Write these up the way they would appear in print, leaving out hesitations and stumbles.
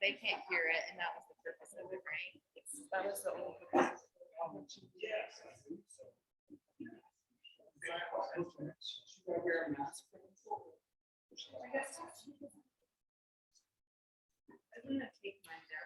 they can't hear it, and that was the purpose of it, right? That was the only purpose. Should I wear a mask? I guess I'm gonna take mine down.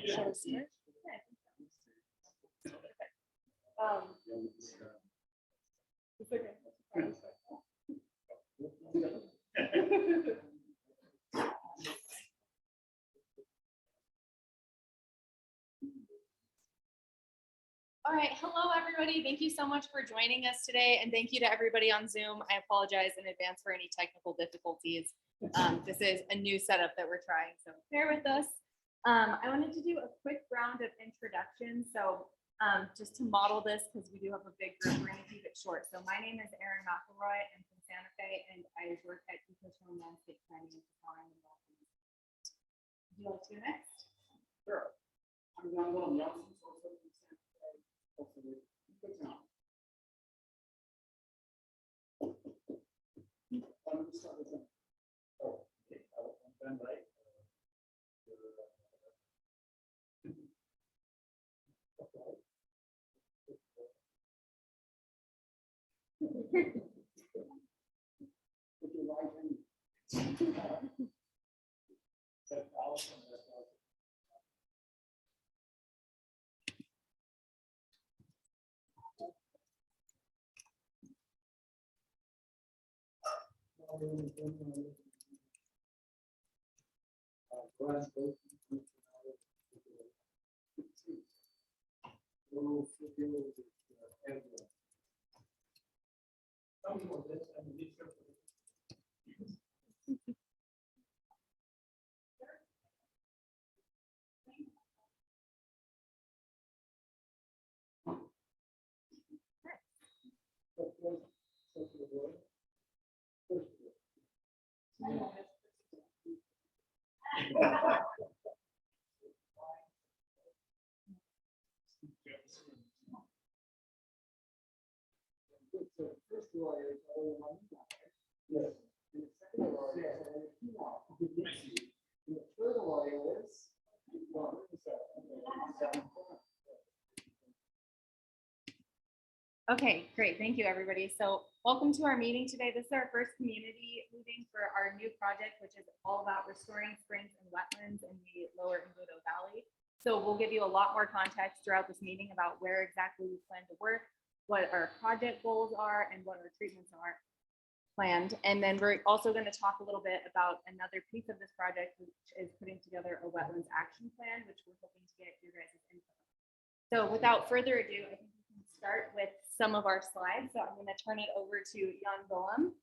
Shall we start? It's okay. All right, hello everybody. Thank you so much for joining us today, and thank you to everybody on Zoom. I apologize in advance for any technical difficulties. This is a new setup that we're trying, so bear with us. I wanted to do a quick round of introductions. So just to model this, because we do have a big group, we're going to keep it short. So my name is Erin McElroy. I'm from Santa Fe, and I work at Ecotone Landscape Planning in Ecotone. Would you like to go next? Sure. I'm John William Nelson, also from Santa Fe, also with Ecotone. I'm going to start with them. Oh, okay. I'm Ben Wright. With your right hand. That's Allison, that's Allison. First lawyer is all one guy. Yes. And the second lawyer is all two now. And the third lawyer is one. Okay, great. Thank you, everybody. So welcome to our meeting today. This is our first community meeting for our new project, which is all about restoring springs and wetlands in the Lower Embudo Valley. So we'll give you a lot more context throughout this meeting about where exactly we plan to work, what our project goals are, and what our treatments are. planned. And then we're also going to talk a little bit about another piece of this project, which is putting together a wetlands action plan, which we're hoping to get your guys' input. So without further ado, I think we can start with some of our slides. So I'm going to turn it over to Jan Willem.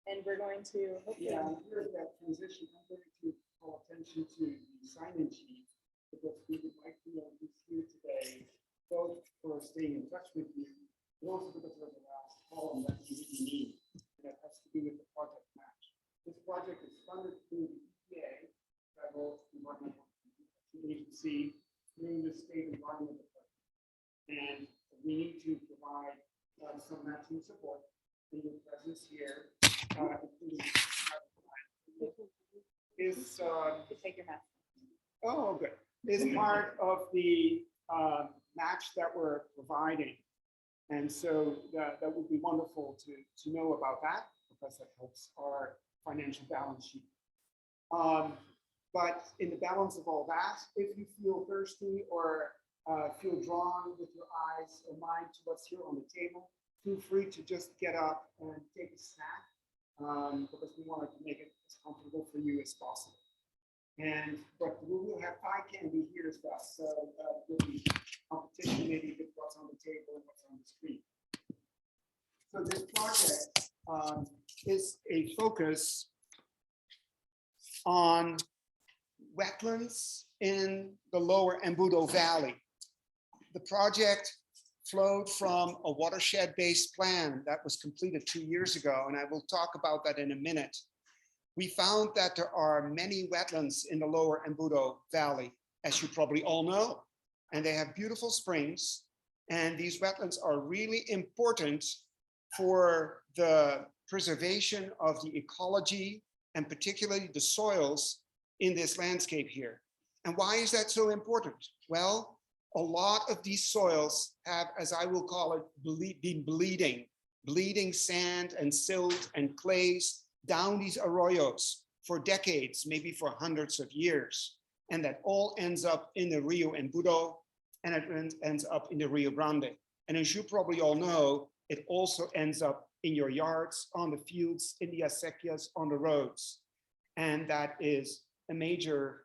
And we're going to hopefully. Yeah, here at that transition, I'm going to call attention to the sign-in sheet because we would like to know who's here today, both for staying in touch with you, but also because there's a last column that you really need, and that has to do with the project match. This project is funded through the EPA, Federal Environmental Agency, through the State Environment Department. And we need to provide some matching support in your presence here. Is take your mask. oh good is part of the match that we're providing, and so that would be wonderful to know about that because that helps our financial balance sheet. But in the balance of all that, if you feel thirsty or feel drawn with your eyes or mind to what's here on the table, feel free to just get up and take a snack. Because we wanted to make it as comfortable for you as possible. But we will have eye candy here as well. So with the competition, maybe with what's on the table and what's on the screen. So this project is a focus on wetlands in the Lower Embudo Valley. The project flowed from a watershed-based plan that was completed 2 years ago, and I will talk about that in a minute. We found that there are many wetlands in the Lower Embudo Valley, as you probably all know, and they have beautiful springs, and these wetlands are really important for the preservation of the ecology and particularly the soils in this landscape here. And why is that so important? Well, a lot of these soils have, as I will call it, been bleeding sand and silt and clays down these arroyos for decades, maybe for hundreds of years. And that all ends up in the Rio Embudo, and it ends up in the Rio Grande. And as you probably all know, it also ends up in your yards, on the fields, in the acequias, on the roads. And that is a major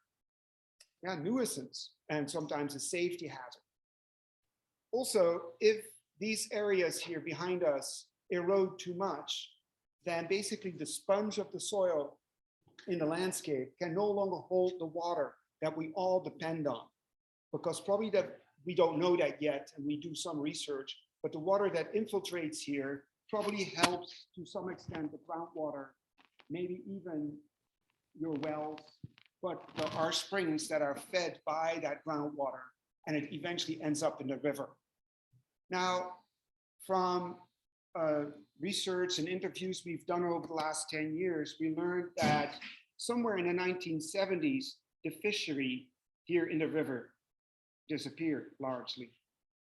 nuisance and sometimes a safety hazard. Also, if these areas here behind us erode too much, then basically the sponge of the soil in the landscape can no longer hold the water that we all depend on. Because probably that we don't know that yet, and we do some research, but the water that infiltrates here probably helps to some extent the groundwater, maybe even your wells, but there are springs that are fed by that groundwater, and it eventually ends up in the river. Now, from research and interviews we've done over the last 10 years, we learned that somewhere in the 1970s, the fishery here in the river disappeared largely.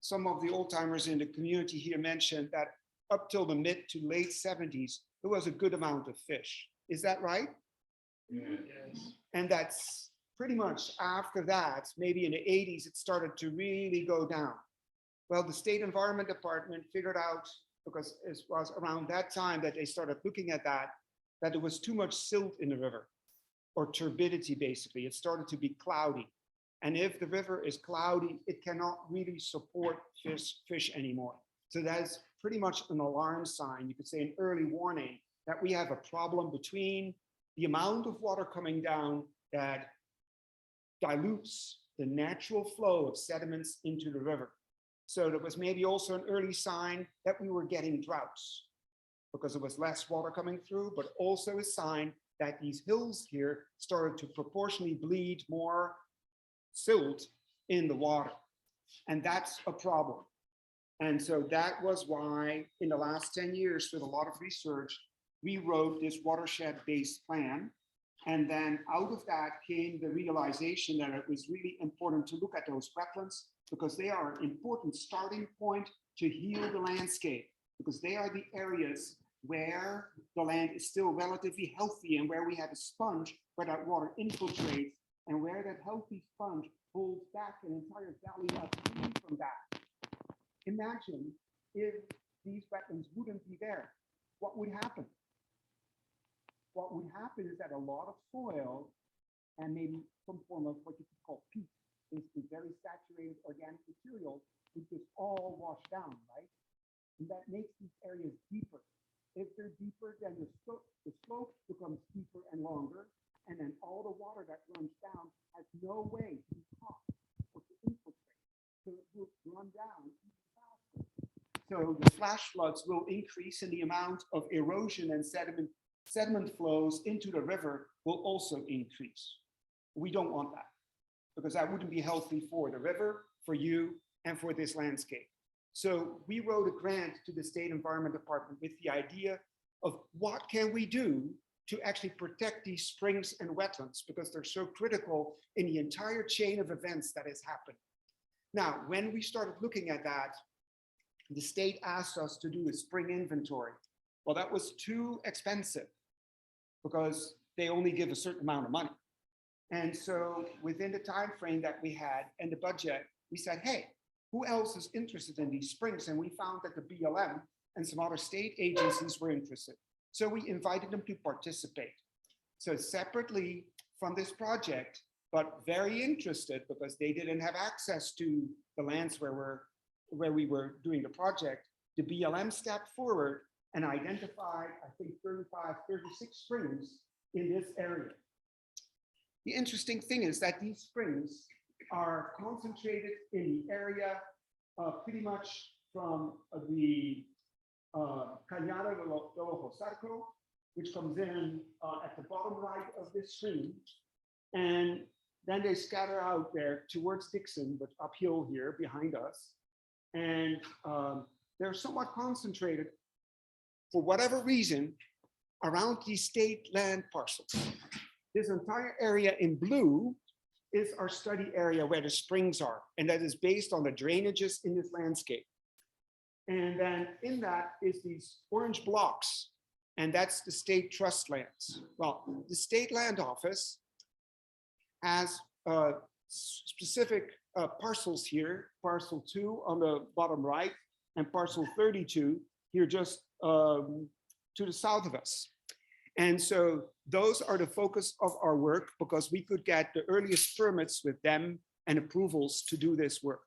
Some of the old timers in the community here mentioned that up till the mid to late 70s, there was a good amount of fish. Is that right? Yes. And that's pretty much after that, maybe in the 80s, it started to really go down. Well, the State Environment Department figured out, because it was around that time that they started looking at that there was too much silt in the river, or turbidity basically. It started to be cloudy. And if the river is cloudy, it cannot really support fish anymore. So that's pretty much an alarm sign, you could say an early warning, that we have a problem between the amount of water coming down that dilutes the natural flow of sediments into the river. So there was maybe also an early sign that we were getting droughts because there was less water coming through, but also a sign that these hills here started to proportionally bleed more silt in the water. And that's a problem. And so that was why in the last 10 years, with a lot of research, we wrote this watershed-based plan. And then out of that came the realization that it was really important to look at those wetlands because they are an important starting point to heal the landscape, because they are the areas where the land is still relatively healthy and where we have a sponge where that water infiltrates and where that healthy sponge pulls back an entire valley up from that. Imagine if these wetlands wouldn't be there. what would happen? What would happen is that a lot of soil and maybe some form of what you could call peat, basically very saturated organic material, would just all wash down, right? And that makes these areas deeper. If they're deeper, then the slope becomes steeper and longer, and then all the water that runs down has no way to be caught or to infiltrate, so it will run down even faster. So the flash floods will increase, and the amount of erosion and sediment flows into the river will also increase. We don't want that, because that wouldn't be healthy for the river, for you, and for this landscape. So we wrote a grant to the State Environment Department with the idea of what can we do to actually protect these springs and wetlands, because they're so critical in the entire chain of events that has happened. Now, when we started looking at that, the state asked us to do a spring inventory. Well, that was too expensive because they only give a certain amount of money. And so within the time frame that we had and the budget, we said, hey, who else is interested in these springs? And we found that the BLM and some other state agencies were interested. So we invited them to participate. So separately from this project, but very interested because they didn't have access to the lands where we were doing the project, the BLM stepped forward and identified, I think, 35, 36 springs in this area. The interesting thing is that these springs are concentrated in the area pretty much from the Cañada de Lower Sarco, which comes in at the bottom right of this stream. And then they scatter out there towards Dixon, but uphill here behind us. And they're somewhat concentrated for whatever reason around these state land parcels. This entire area in blue is our study area where the springs are, and that is based on the drainages in this landscape. And then in that is these orange blocks, and that's the state trust lands. Well, the state land office has specific parcels here, parcel 2 on the bottom right, and parcel 32 here just to the south of us. And so those are the focus of our work because we could get the earliest permits with them and approvals to do this work.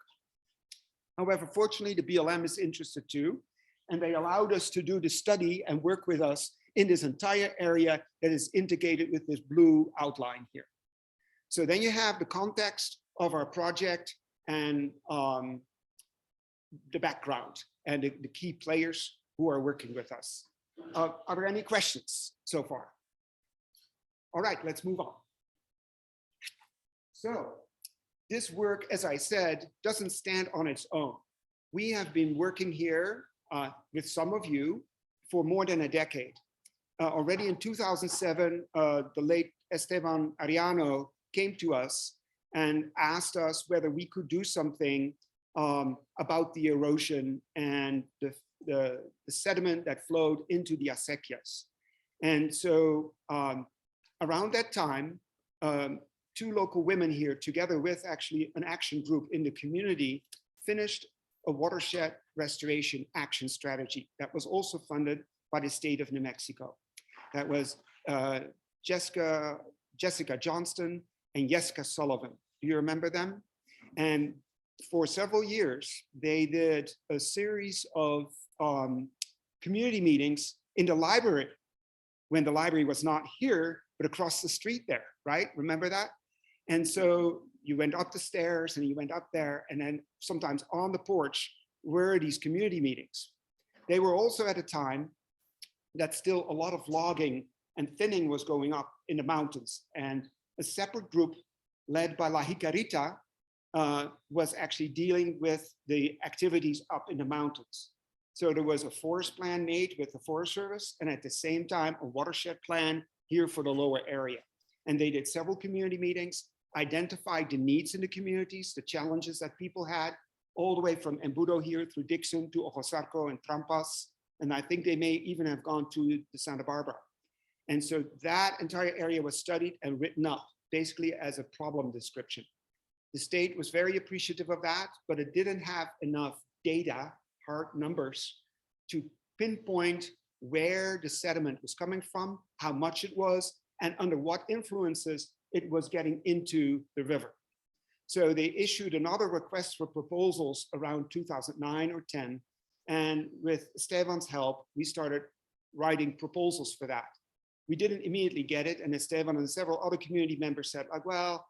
However, fortunately, the BLM is interested too, and they allowed us to do the study and work with us in this entire area that is indicated with this blue outline here. So then you have the context of our project and the background and the key players who are working with us. Are there any questions so far? All right, let's move on. So this work, as I said, doesn't stand on its own. We have been working here with some of you for more than a decade. Already in 2007, the late Esteban Ariano came to us and asked us whether we could do something about the erosion and the sediment that flowed into the acequias. And so around that time, 2 local women here, together with actually an action group in the community, finished a watershed restoration action strategy that was also funded by the state of New Mexico. That was Jessica Johnston and Jessica Sullivan. Do you remember them? And for several years, they did a series of community meetings in the library when the library was not here, but across the street there, right? Remember that? And so you went up the stairs and you went up there, and then sometimes on the porch were these community meetings. They were also at a time that still a lot of logging and thinning was going up in the mountains, and a separate group led by La Jicarita was actually dealing with the activities up in the mountains. So there was a forest plan made with the Forest Service, and at the same time, a watershed plan here for the lower area. And they did several community meetings, identified the needs in the communities, the challenges that people had, all the way from Embudo here through Dixon to Ojosarco and Trampas. And I think they may even have gone to the Santa Barbara. And so that entire area was studied and written up basically as a problem description. The state was very appreciative of that, but it didn't have enough data, hard numbers, to pinpoint where the sediment was coming from, how much it was, and under what influences it was getting into the river. So they issued another request for proposals around 2009 or 10. And with Esteban's help, we started writing proposals for that. We didn't immediately get it. And Esteban and several other community members said, like, well,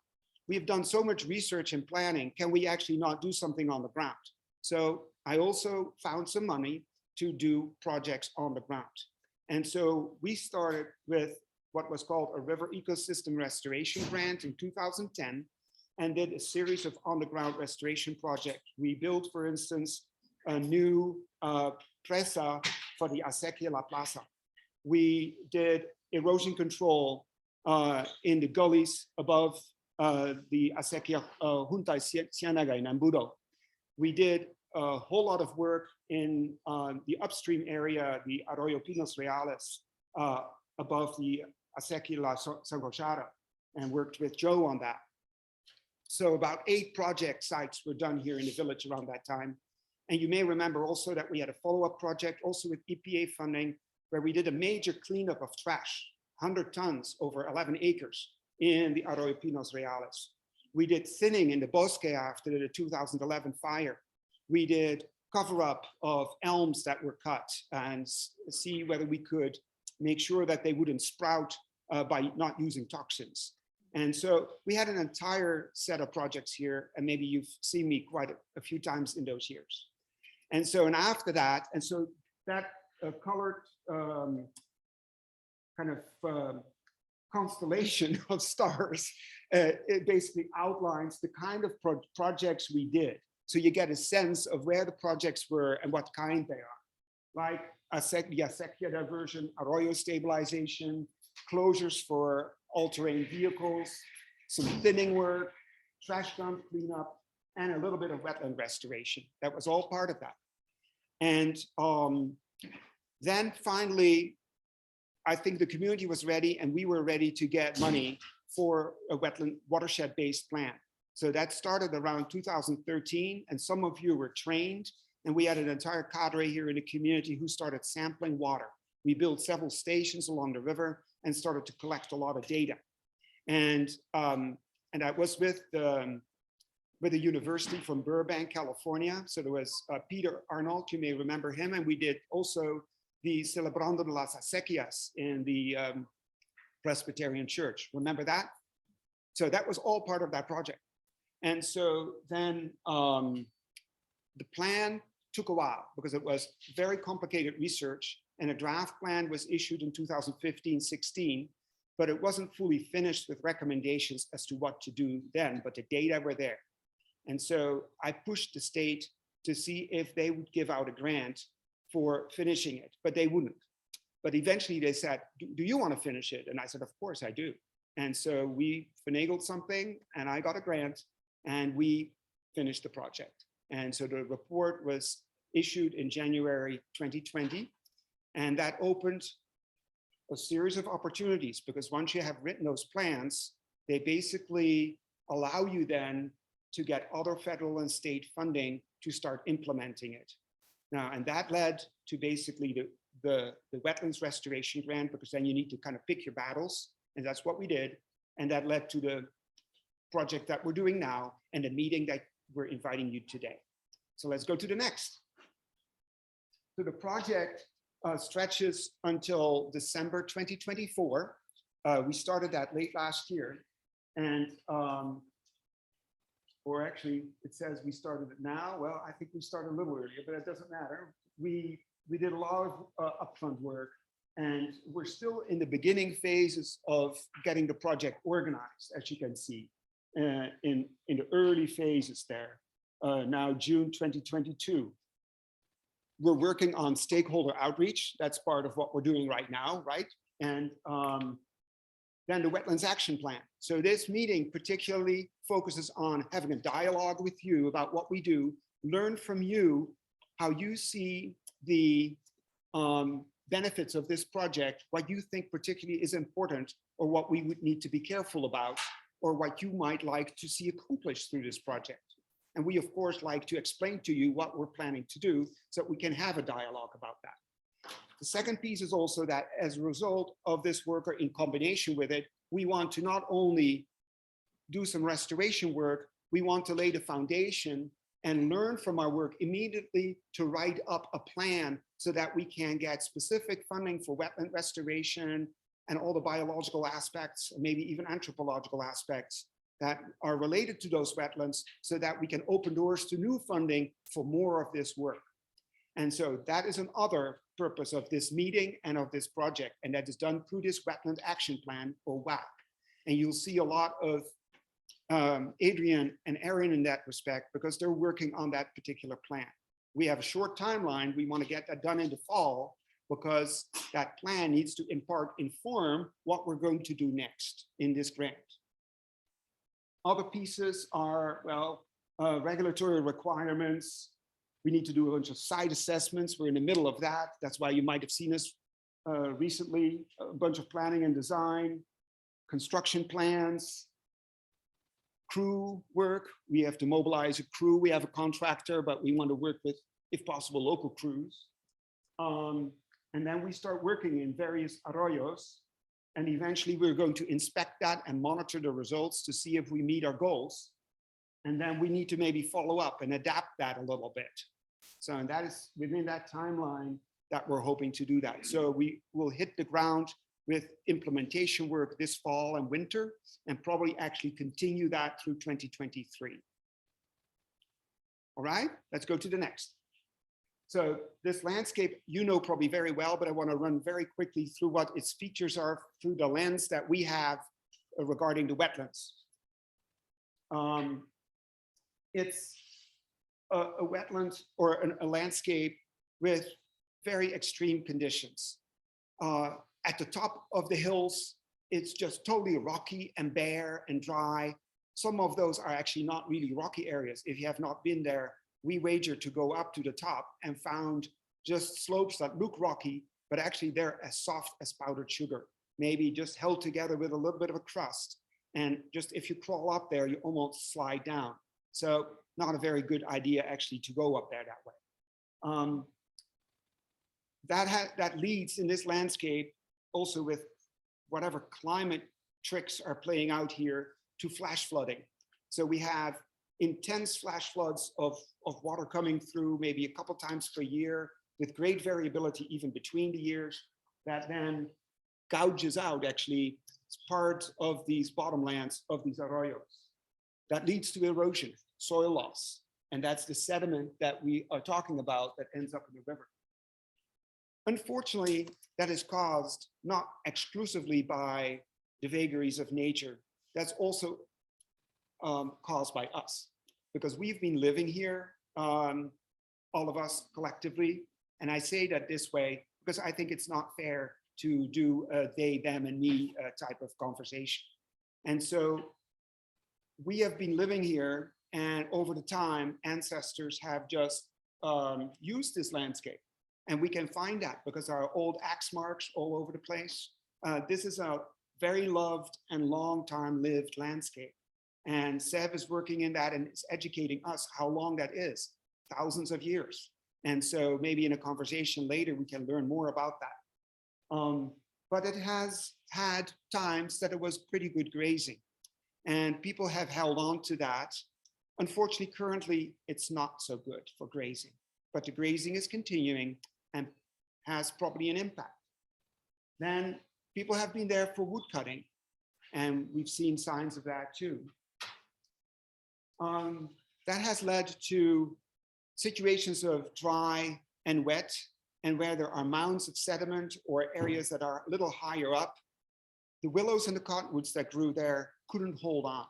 we've done so much research and planning. Can we actually not do something on the ground? So I also found some money to do projects on the ground. And so we started with what was called a river ecosystem restoration grant in 2010 and did a series of on-the-ground restoration projects. We built, for instance, a new presa for the Acequia La Plaza. We did erosion control in the gullies above the Acequia Junta Ciénaga in Embudo. We did a whole lot of work in the upstream area, the Arroyo Pinos Reales, above the Acequia La Sangochara, and worked with Joe on that. So about 8 project sites were done here in the village around that time. And you may remember also that we had a follow-up project also with EPA funding, where we did a major cleanup of trash, 100 tons over 11 acres in the Arroyo Pinos Reales. We did thinning in the bosque after the 2011 fire. We did cover-up of elms that were cut and see whether we could make sure that they wouldn't sprout by not using toxins. And so we had an entire set of projects here, and maybe you've seen me quite a few times in those years. And so, and after that, and so that colored kind of constellation of stars, it basically outlines the kind of projects we did. So you get a sense of where the projects were and what kind they are. Like the Acequia diversion, arroyo stabilization, closures for all-terrain vehicles, some thinning work, trash dump cleanup, and a little bit of wetland restoration. That was all part of that. And then finally, I think the community was ready and we were ready to get money for a wetland watershed-based plan. So that started around 2013, and some of you were trained, and we had an entire cadre here in the community who started sampling water. We built several stations along the river and started to collect a lot of data. And I was with the university from Burbank, California. So there was Peter Arnold, you may remember him, and we did also the Celebrando de las Acequias in the Presbyterian Church. Remember that? So that was all part of that project. And so then the plan took a while because it was very complicated research, and a draft plan was issued in 2015-16, but it wasn't fully finished with recommendations as to what to do then, but the data were there. And so I pushed the state to see if they would give out a grant for finishing it, but they wouldn't. But eventually they said, do you want to finish it? And I said, of course I do. And so we finagled something and I got a grant and we finished the project. And so the report was issued in January 2020. And that opened a series of opportunities, because once you have written those plans, they basically allow you then to get other federal and state funding to start implementing it. Now, and that led to basically the wetlands restoration grant, because then you need to kind of pick your battles, and that's what we did. And that led to the project that we're doing now and the meeting that we're inviting you today. So let's go to the next. So the project stretches until December 2024. We started that late last year, and or actually it says we started it now. Well, I think we started a little earlier, but it doesn't matter. We did a lot of upfront work, and we're still in the beginning phases of getting the project organized, as you can see in the early phases there. Now June 2022. We're working on stakeholder outreach. That's part of what we're doing right now, right? And then the Wetlands Action Plan. So this meeting particularly focuses on having a dialogue with you about what we do, learn from you how you see the benefits of this project, what you think particularly is important, or what we would need to be careful about, or what you might like to see accomplished through this project. And we, of course, like to explain to you what we're planning to do so that we can have a dialogue about that. The second piece is also that as a result of this work or in combination with it, we want to not only do some restoration work, we want to lay the foundation and learn from our work immediately to write up a plan so that we can get specific funding for wetland restoration and all the biological aspects, maybe even anthropological aspects that are related to those wetlands so that we can open doors to new funding for more of this work. And so that is another purpose of this meeting and of this project, and that is done through this Wetland Action Plan, or WAP. And you'll see a lot of Adrian and Erin in that respect, because they're working on that particular plan. We have a short timeline. We want to get that done in the fall, because that plan needs to in part inform what we're going to do next in this grant. Other pieces are, well, regulatory requirements. We need to do a bunch of site assessments. We're in the middle of that. That's why you might have seen us recently, a bunch of planning and design, construction plans, crew work. We have to mobilize a crew. We have a contractor, but we want to work with, if possible, local crews. And then we start working in various arroyos. And eventually we're going to inspect that and monitor the results to see if we meet our goals. And then we need to maybe follow up and adapt that a little bit. So, and that is within that timeline that we're hoping to do that. So we will hit the ground with implementation work this fall and winter, and probably actually continue that through 2023. All right, let's go to the next. So this landscape, you know probably very well, but I want to run very quickly through what its features are through the lens that we have regarding the wetlands. It's a wetland or a landscape with very extreme conditions. At the top of the hills, it's just totally rocky and bare and dry. Some of those are actually not really rocky areas. If you have not been there, we wager to go up to the top and found just slopes that look rocky, but actually they're as soft as powdered sugar, maybe just held together with a little bit of a crust. And just if you crawl up there, you almost slide down. So not a very good idea actually to go up there that way. That leads in this landscape also with whatever climate tricks are playing out here to flash flooding. So we have intense flash floods of water coming through maybe a couple times per year with great variability even between the years that then gouges out actually part of these bottomlands of these arroyos. That leads to erosion, soil loss, and that's the sediment that we are talking about that ends up in the river. Unfortunately, that is caused not exclusively by the vagaries of nature, that's also caused by us, because we've been living here, all of us collectively. And I say that this way because I think it's not fair to do a they, them, and me type of conversation. And so we have been living here, and over the time, ancestors have just used this landscape. And we can find that because there are old axe marks all over the place. This is a very loved and long time lived landscape. And Sev is working in that and is educating us how long that is, thousands of years. And so maybe in a conversation later, we can learn more about that. But it has had times that it was pretty good grazing, and people have held on to that. Unfortunately, currently, it's not so good for grazing, but the grazing is continuing and has probably an impact. Then people have been there for wood cutting, and we've seen signs of that too. That has led to situations of dry and wet, and where there are mounds of sediment or areas that are a little higher up. The willows and the cottonwoods that grew there couldn't hold on.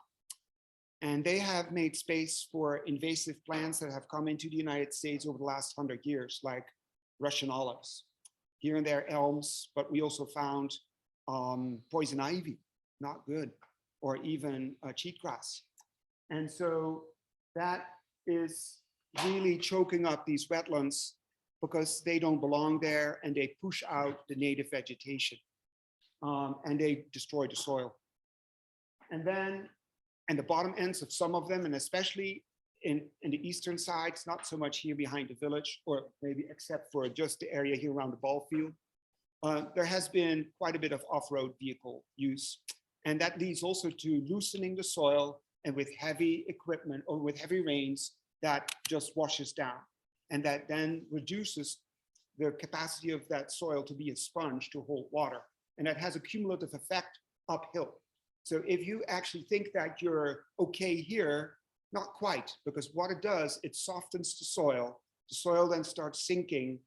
And they have made space for invasive plants that have come into the United States over the last 100 years, like Russian olives. Here and there, elms, but we also found poison ivy, not good, or even cheatgrass. And so that is really choking up these wetlands because they don't belong there, and they push out the native vegetation, and they destroy the soil. And then, and the bottom ends of some of them, and especially in the eastern sides, not so much here behind the village, or maybe except for just the area here around the ball field, there has been quite a bit of off-road vehicle use. And that leads also to loosening the soil, and with heavy equipment or with heavy rains, that just washes down. And that then reduces the capacity of that soil to be a sponge to hold water. And that has a cumulative effect uphill. So if you actually think that you're okay here, not quite, because what it does, it softens the soil. The soil then starts sinking,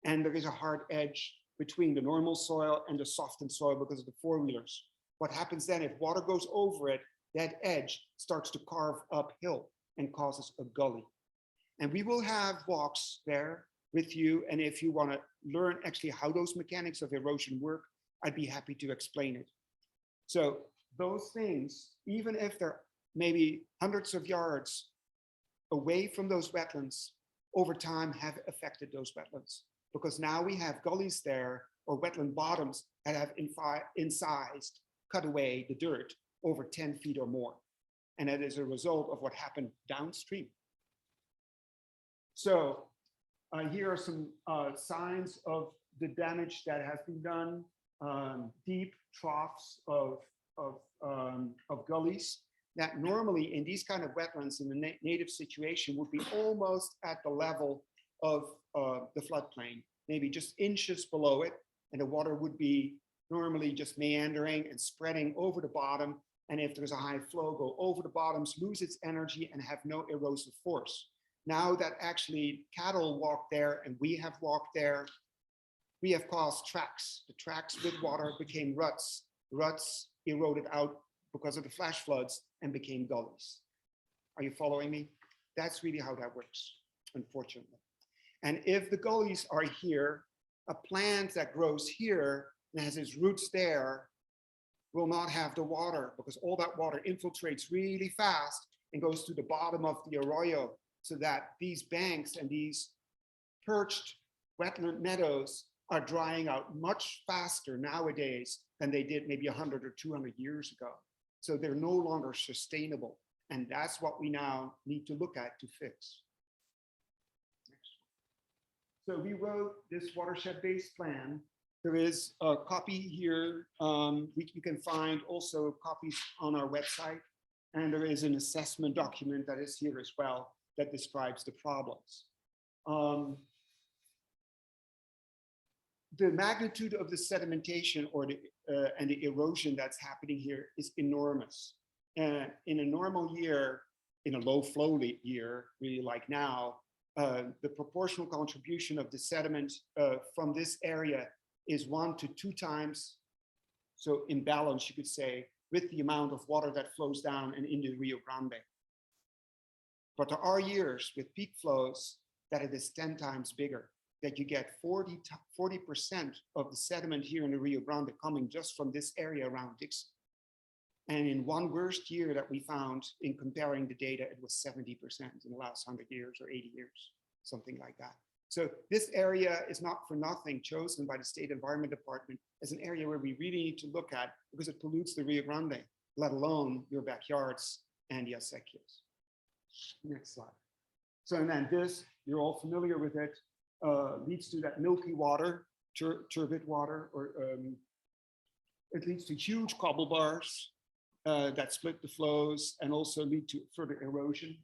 and there is a hard edge between the normal soil and the softened soil because of the four-wheelers. What happens then, if water goes over it, that edge starts to carve uphill and causes a gully. And we will have walks there with you. And if you want to learn actually how those mechanics of erosion work, I'd be happy to explain it. So those things, even if they're maybe hundreds of yards away from those wetlands, over time have affected those wetlands. Because now we have gullies there, or wetland bottoms, that have incised, cut away the dirt over 10 feet or more. And that is a result of what happened downstream. So here are some signs of the damage that has been done. Deep troughs of gullies that normally in these kind of wetlands in the native situation would be almost at the level of the floodplain, maybe just inches below it, and the water would be normally just meandering and spreading over the bottom. And if there's a high flow, go over the bottoms, lose its energy, and have no erosive force. Now that actually cattle walk there and we have walked there, we have caused tracks. The tracks with water became ruts. Ruts eroded out because of the flash floods and became gullies. Are you following me? That's really how that works, unfortunately. And if the gullies are here, a plant that grows here and has its roots there will not have the water, because all that water infiltrates really fast and goes to the bottom of the arroyo, so that these banks and these perched wetland meadows are drying out much faster nowadays than they did maybe 100 or 200 years ago. So they're no longer sustainable. And that's what we now need to look at to fix. So we wrote this watershed-based plan. There is a copy here. You can find also copies on our website. And there is an assessment document that is here as well that describes the problems. The magnitude of the sedimentation or and the erosion that's happening here is enormous. And in a normal year, in a low flow year, really like now, the proportional contribution of the sediment from this area is 1 to 2 times, so in balance, you could say, with the amount of water that flows down and into the Rio Grande. But there are years with peak flows that it is 10 times bigger, that you get 40% of the sediment here in the Rio Grande coming just from this area around Dixon. And in one worst year that we found in comparing the data, it was 70% in the last 100 years or 80 years, something like that. So this area is not for nothing chosen by the State Environment Department as an area where we really need to look at, because it pollutes the Rio Grande, let alone your backyards and the acequias. Next slide. So, and then this, you're all familiar with it, leads to that milky water, turbid water, or it leads to huge cobble bars that split the flows and also lead to further erosion.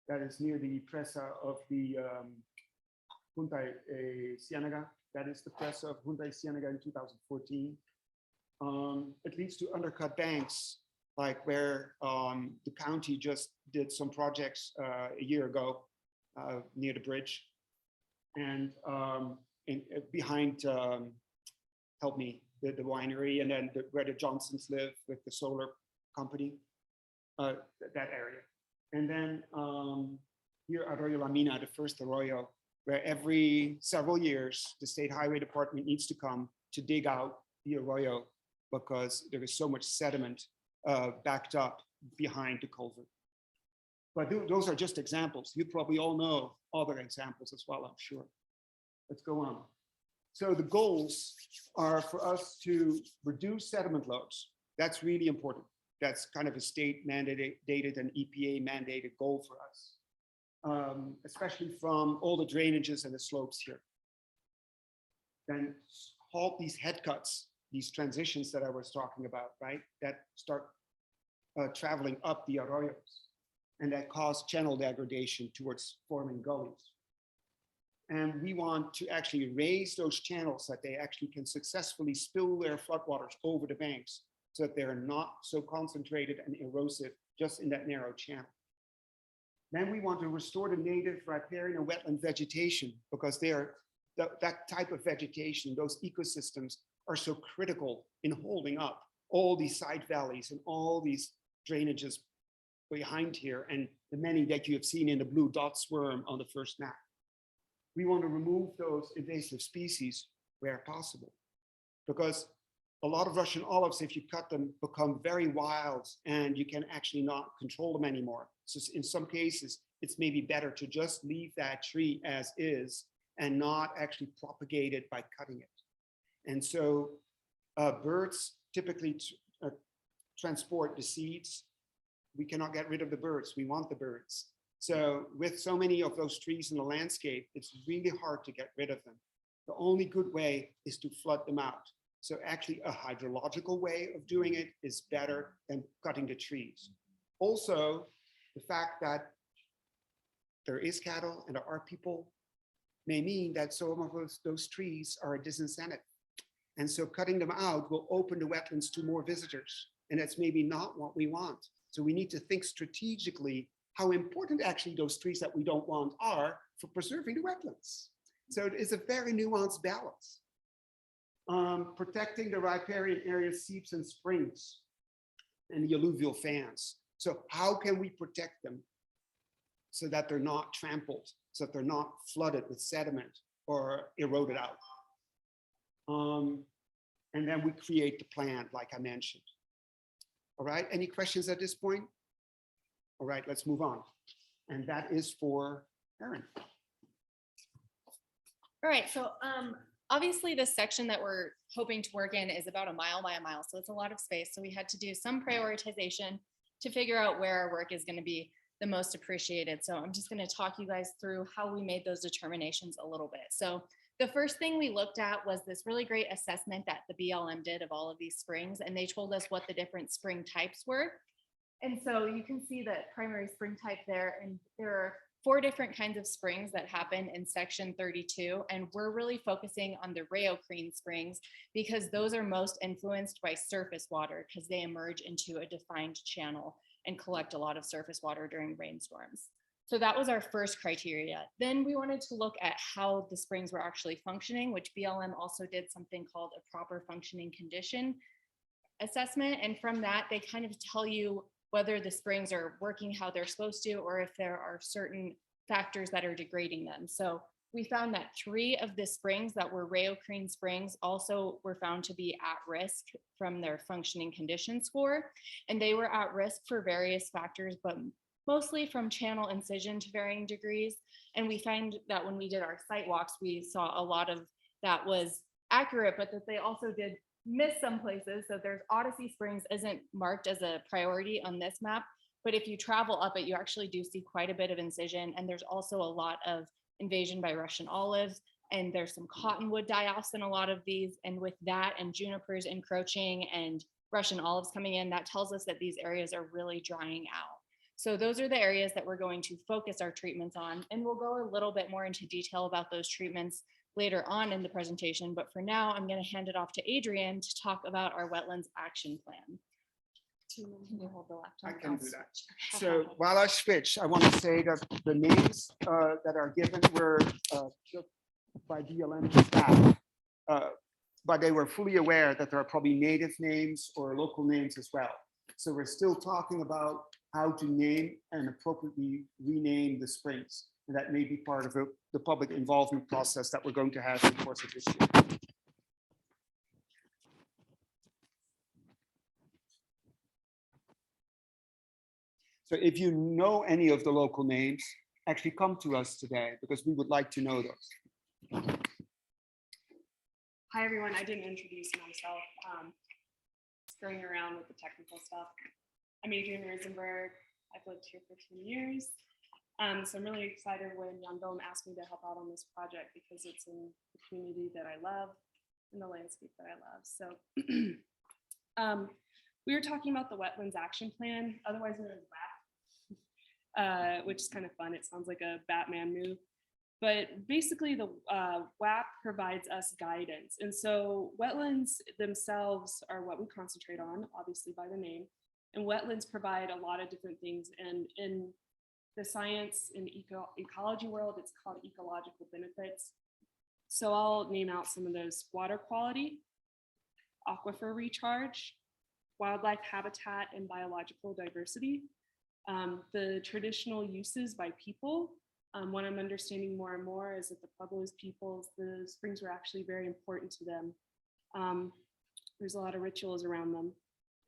That is near the presa of the Junta Ciénaga. That is the presa of Junta Ciénaga in 2014. It leads to undercut banks, like where the county just did some projects a year ago near the bridge. And behind, help me, the winery, and then where the Johnsons live with the solar company, that area. And then here Arroyo La Mina, the first arroyo, where every several years, the State Highway Department needs to come to dig out the arroyo because there is so much sediment backed up behind the culvert. But those are just examples. You probably all know other examples as well, I'm sure. Let's go on. So the goals are for us to reduce sediment loads. That's really important. That's kind of a state mandated and EPA mandated goal for us, especially from all the drainages and the slopes here. Then halt these head cuts, these transitions that I was talking about, right? That start traveling up the arroyos and that cause channel degradation towards forming gullies. And we want to actually raise those channels that they actually can successfully spill their floodwaters over the banks so that they're not so concentrated and erosive just in that narrow channel. Then we want to restore the native riparian and wetland vegetation because that type of vegetation, those ecosystems are so critical in holding up all these side valleys and all these drainages behind here and the many that you have seen in the blue dot swarm on the first map. We want to remove those invasive species where possible because a lot of Russian olives, if you cut them, become very wild and you can actually not control them anymore. So in some cases, it's maybe better to just leave that tree as is and not actually propagate it by cutting it. And so birds typically transport the seeds. We cannot get rid of the birds. We want the birds. So with so many of those trees in the landscape, it's really hard to get rid of them. The only good way is to flood them out. So actually a hydrological way of doing it is better than cutting the trees. Also, the fact that there is cattle and there are people may mean that some of those trees are a disincentive. And so cutting them out will open the wetlands to more visitors. And that's maybe not what we want. So we need to think strategically how important actually those trees that we don't want are for preserving the wetlands. So it is a very nuanced balance. Protecting the riparian area seeps and springs and the alluvial fans. So how can we protect them so that they're not trampled, so that they're not flooded with sediment or eroded out? And then we create the plan, like I mentioned. All right, any questions at this point? All right, let's move on. And that is for Erin. All right, so obviously this section that we're hoping to work in is about a mile by a mile, so it's a lot of space. So we had to do some prioritization to figure out where our work is going to be the most appreciated. So I'm just going to talk you guys through how we made those determinations a little bit. So the first thing we looked at was this really great assessment that the BLM did of all of these springs, and they told us what the different spring types were. And so you can see that primary spring type there, and there are 4 different kinds of springs that happen in section 32. And we're really focusing on the rheocrine springs because those are most influenced by surface water because they emerge into a defined channel and collect a lot of surface water during rainstorms. So that was our first criteria. Then we wanted to look at how the springs were actually functioning, which BLM also did something called a proper functioning condition assessment. And from that, they kind of tell you whether the springs are working how they're supposed to, or if there are certain factors that are degrading them. So we found that 3 of the springs that were rheocrine springs also were found to be at risk from their functioning condition score. And they were at risk for various factors, but mostly from channel incision to varying degrees. And we find that when we did our site walks, we saw a lot of that was accurate, but that they also did miss some places. So there's Odyssey Springs isn't marked as a priority on this map, but if you travel up it, you actually do see quite a bit of incision. And there's also a lot of invasion by Russian olives, and there's some cottonwood die-offs in a lot of these. And with that and junipers encroaching and Russian olives coming in, that tells us that these areas are really drying out. So those are the areas that we're going to focus our treatments on. And we'll go a little bit more into detail about those treatments later on in the presentation. But for now, I'm going to hand it off to Adrian to talk about our wetlands action plan. Can you hold the laptop? I can do that. So while I switch, I want to say that the names that are given were just by BLM staff, but they were fully aware that there are probably native names or local names as well. So we're still talking about how to name and appropriately rename the springs. And that may be part of the public involvement process that we're going to have in the course of this year. So if you know any of the local names, actually come to us today because we would like to know those. Hi, everyone. I didn't introduce myself. Screwing around with the technical stuff. I'm Adrian Rosenberg. I've lived here for 10 years. So I'm really excited when Jan Bohm asked me to help out on this project because it's in the community that I love. and the landscape that I love. So we were talking about the Wetlands Action Plan, otherwise known as WAP, which is kind of fun. It sounds like a Batman move. But basically the WAP provides us guidance. And so wetlands themselves are what we concentrate on, obviously by the name. And wetlands provide a lot of different things. And in the science and ecology world, it's called ecological benefits. So I'll name out some of those: water quality, aquifer recharge, wildlife habitat and biological diversity, the traditional uses by people. What I'm understanding more and more is that the Pueblos peoples, the springs were actually very important to them. There's a lot of rituals around them.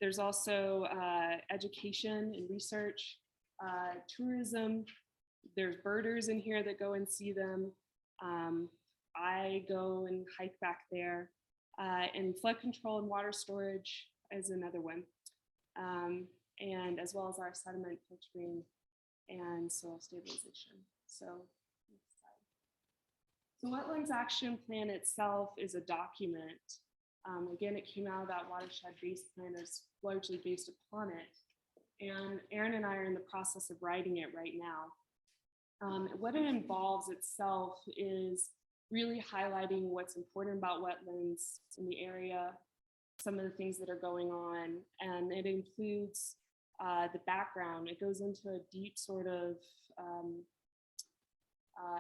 There's also education and research, tourism. There's birders in here that go and see them. I go and hike back there. And flood control and water storage is another one. And as well as our sediment filtering and soil stabilization. So, Wetlands Action Plan itself is a document. Again, it came out of that watershed-based plan, is largely based upon it. And Aaron and I are in the process of writing it right now. What it involves itself is really highlighting what's important about wetlands in the area, some of the things that are going on, and it includes the background. It goes into a deep sort of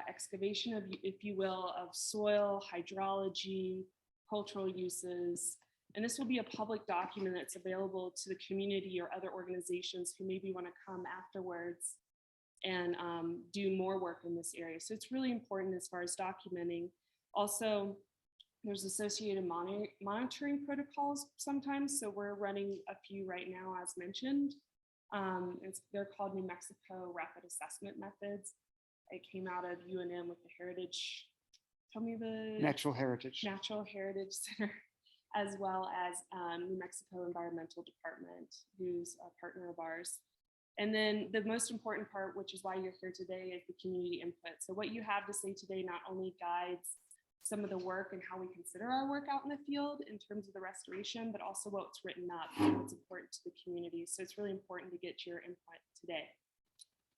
excavation of, if you will, of soil, hydrology, cultural uses. And this will be a public document that's available to the community or other organizations who maybe want to come afterwards and do more work in this area. So it's really important as far as documenting. Also, there's associated monitoring protocols sometimes. So we're running a few right now, as mentioned. They're called New Mexico Rapid Assessment Methods. It came out of UNM with the Heritage, tell me the Natural Heritage Center, as well as New Mexico Environmental Department, who's a partner of ours. And then the most important part, which is why you're here today, is the community input. So what you have to say today not only guides some of the work and how we consider our work out in the field in terms of the restoration, but also what's written up and what's important to the community. So it's really important to get your input today.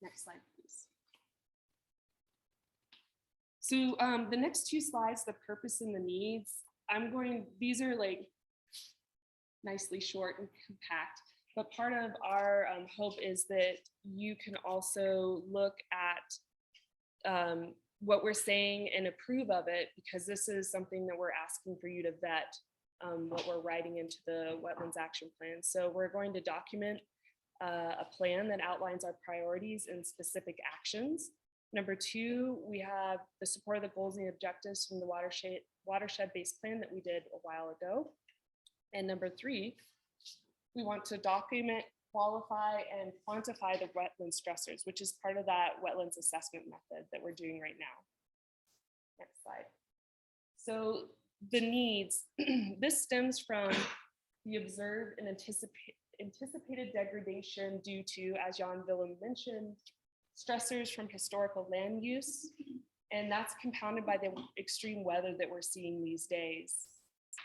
Next slide, please. So the next two slides, the purpose and the needs, these are like nicely short and compact, but part of our hope is that you can also look at what we're saying and approve of it, because this is something that we're asking for you to vet what we're writing into the Wetlands Action Plan. So we're going to document a plan that outlines our priorities and specific actions. Number two, we have the support of the goals and the objectives from the watershed-based plan that we did a while ago. And number three, we want to document, qualify, and quantify the wetland stressors, which is part of that wetlands assessment method that we're doing right now. Next slide. So the needs, this stems from the observed and anticipated degradation due to, as Jan Willem mentioned, stressors from historical land use, and that's compounded by the extreme weather that we're seeing these days,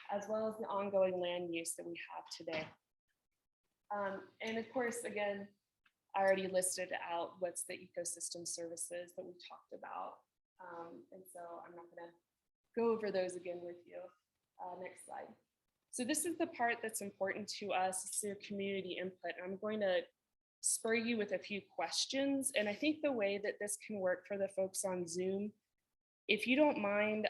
as well as the ongoing land use that we have today. And of course, again, I already listed out what's the ecosystem services that we talked about. And so I'm not gonna go over those again with you. Next slide. So this is the part that's important to us, it's your community input. I'm going to spur you with a few questions. And I think the way that this can work for the folks on Zoom, if you don't mind,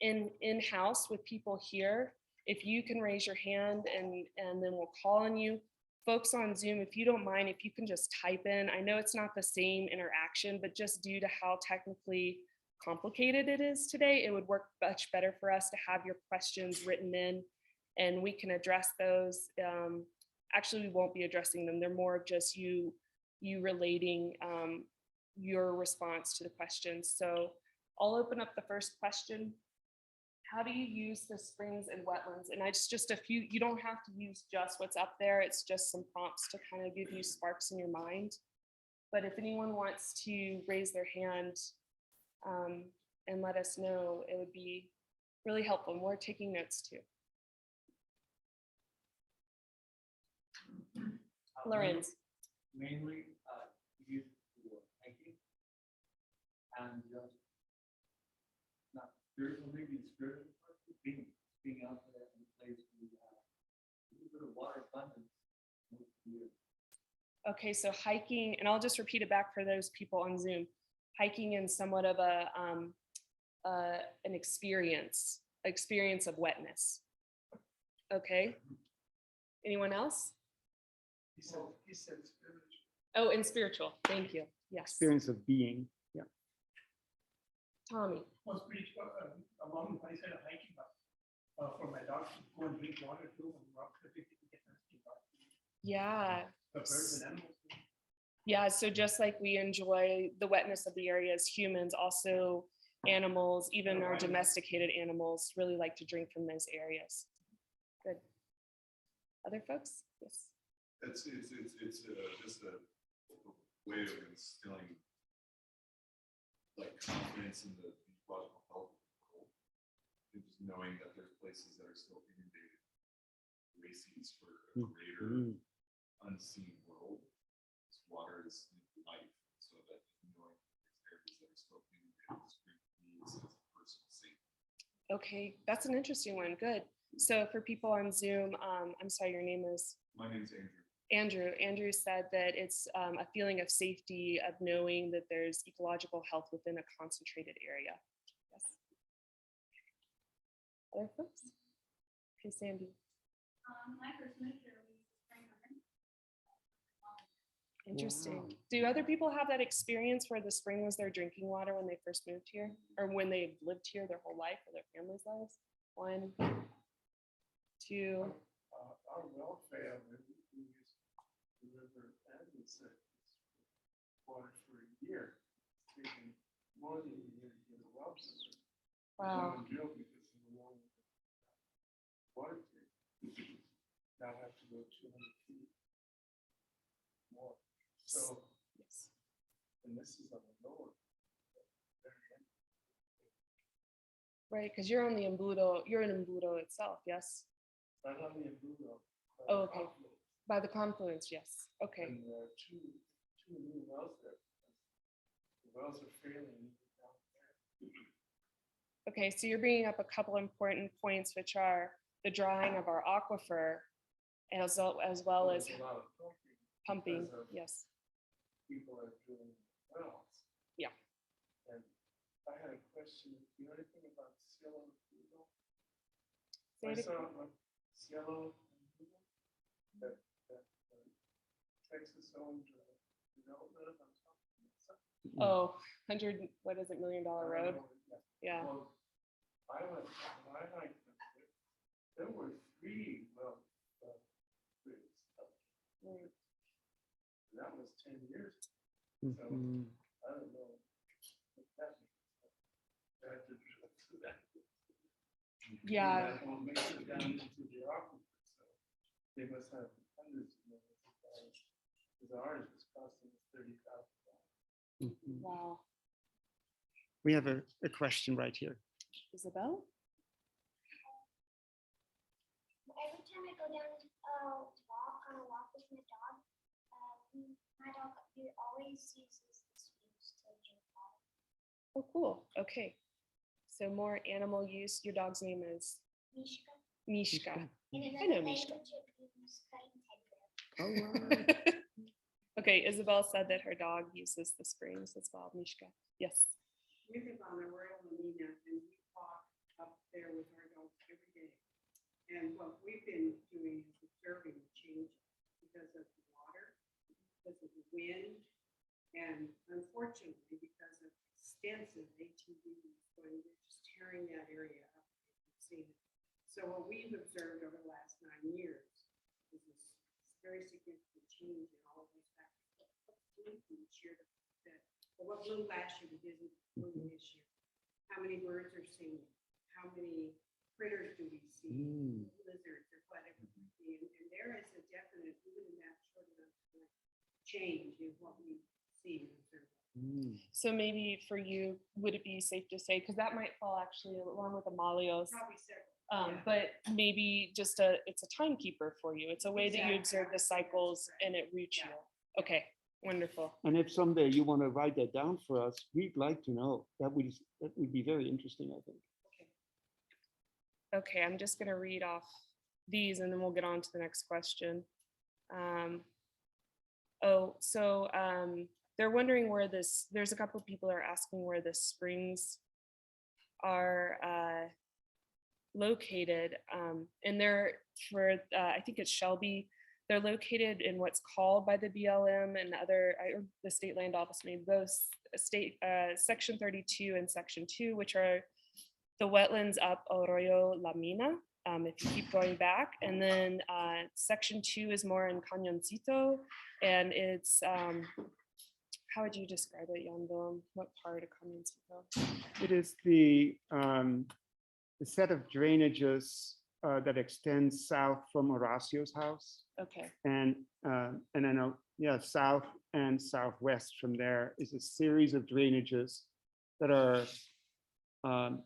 in-house with people here, if you can raise your hand and then we'll call on you. Folks on Zoom, if you don't mind, if you can just type in, I know it's not the same interaction, but just due to how technically complicated it is today, it would work much better for us to have your questions written in and we can address those. Actually, we won't be addressing them. They're more of just you relating your response to the questions. So I'll open up the first question. How do you use the springs and wetlands? And it's just a few, you don't have to use just what's up there. It's just some prompts to kind of give you sparks in your mind. But if anyone wants to raise their hand and let us know, it would be Really helpful. And we're taking notes too. Lorenz. Mainly used for hiking and not spiritual, maybe spiritual, being out there in a place where you have a little bit of water abundance. Okay, so hiking, and I'll just repeat it back for those people on Zoom. Hiking in somewhat of an experience of wetness. Okay. Anyone else? He said spiritual. Oh, and spiritual. Thank you. Yes. Experience of being. Yeah. Tommy. Was spiritual along the side of hiking for my dogs to go and drink water too and rock clipping to get thirsty. Yeah. The birds and animals. Yeah. So just like we enjoy the wetness of the area as humans, also animals, even our domesticated animals, really like to drink from those areas. Good. Other folks? Yes. It's just a way of instilling like confidence in the ecological health of the world. And just knowing that there's places that are still inundated, oases for a greater unseen world. This water is life, so that knowing there's areas that are still inundated, this needs as a personal safety. Okay, that's an interesting one. Good. So for people on Zoom, I'm sorry, your name is? My name's Andrew. Andrew said that it's a feeling of safety, of knowing that there's ecological health within a concentrated area. Yes. Other folks? Okay, Sandy. My first moved here was spring running. Interesting. Wow. Do other people have that experience where the spring was their drinking water when they first moved here, or when they lived here their whole life or their family's lives? 1, 2. Our welfare, we used the river and the water for a year. It's taken more than a year to get a well. Wow. Drill because of the long water tank. Now I have to go 200 feet more. So, Yes. and this is on the lower. Right, because you're on the Embudo, you're in Embudo itself, yes? Not on the Embudo. Oh, okay. By the confluence, yes. Okay. And there are two new wells there. The wells are failing down there. Okay, so you're bringing up a couple important points, which are the drying of our aquifer, as well as There's a lot of pumping. because of Yes. people are drilling wells. Yeah. And I had a question. Do you know anything about Cielo? Say I it saw Cielo that Texas owned development on top of it. Oh, 100, what is it, $1 million road? Yeah. Well, I hiked them. There were 3 wells. Mm. That was 10 years. Mhm. I don't know what that means. I had to drill through that. Yeah. That will make it down into the aquifer. So they must have hundreds of millions of dollars. Because ours is costing us $30,000. Wow. We have a question right here. Isabel? Every time I go down to walk on a walk with my dog always uses the streams to drink water. Oh, cool. Okay. So more animal use. Your dog's name is? Mishka. Mishka. And I another know name Mishka. which means cutting teddy bear. Oh, wow. Okay, Isabel said that her dog uses the springs as well. Mishka. Yes. We live on the Royal Marina and we walk up there with our dogs every day. And what we've been doing is observing the changes because of the water, because of the wind, and unfortunately, because of extensive ATVs going, they're just tearing that area up. You've seen it. So what we've observed over the last 9 years is this very significant change in all of these factors. What's blue this year that, or what blew last year that isn't blooming this year? How many birds are singing? How many critters do we see? Lizards or whatever it might be. And there is a definite, even in that short amount of time, change in what we see and observe. Mm. So maybe for you, would it be safe to say, because that might fall actually along with the Malios, Probably several. Yeah. but maybe just it's a timekeeper for you. It's a way that you Exactly. observe the cycles and it roots you. Okay, wonderful. And if someday you want to write that down for us, we'd like to know. That would be very interesting, I think. Okay, I'm just gonna read off these and then we'll get on to the next question. They're wondering where there's a couple of people are asking where the springs are located. And they're I think it's Shelby. They're located in what's called by the BLM and the State Land Office made those section 32 and section 2, which are the wetlands up Arroyo La Mina, if you keep going back. And then section 2 is more in Cañoncito, and it's, how would you describe it, Yandom? What part of Cañoncito? It is the set of drainages that extends south from Horacio's house. Okay, And I know, yeah, south and southwest from there is a series of drainages that are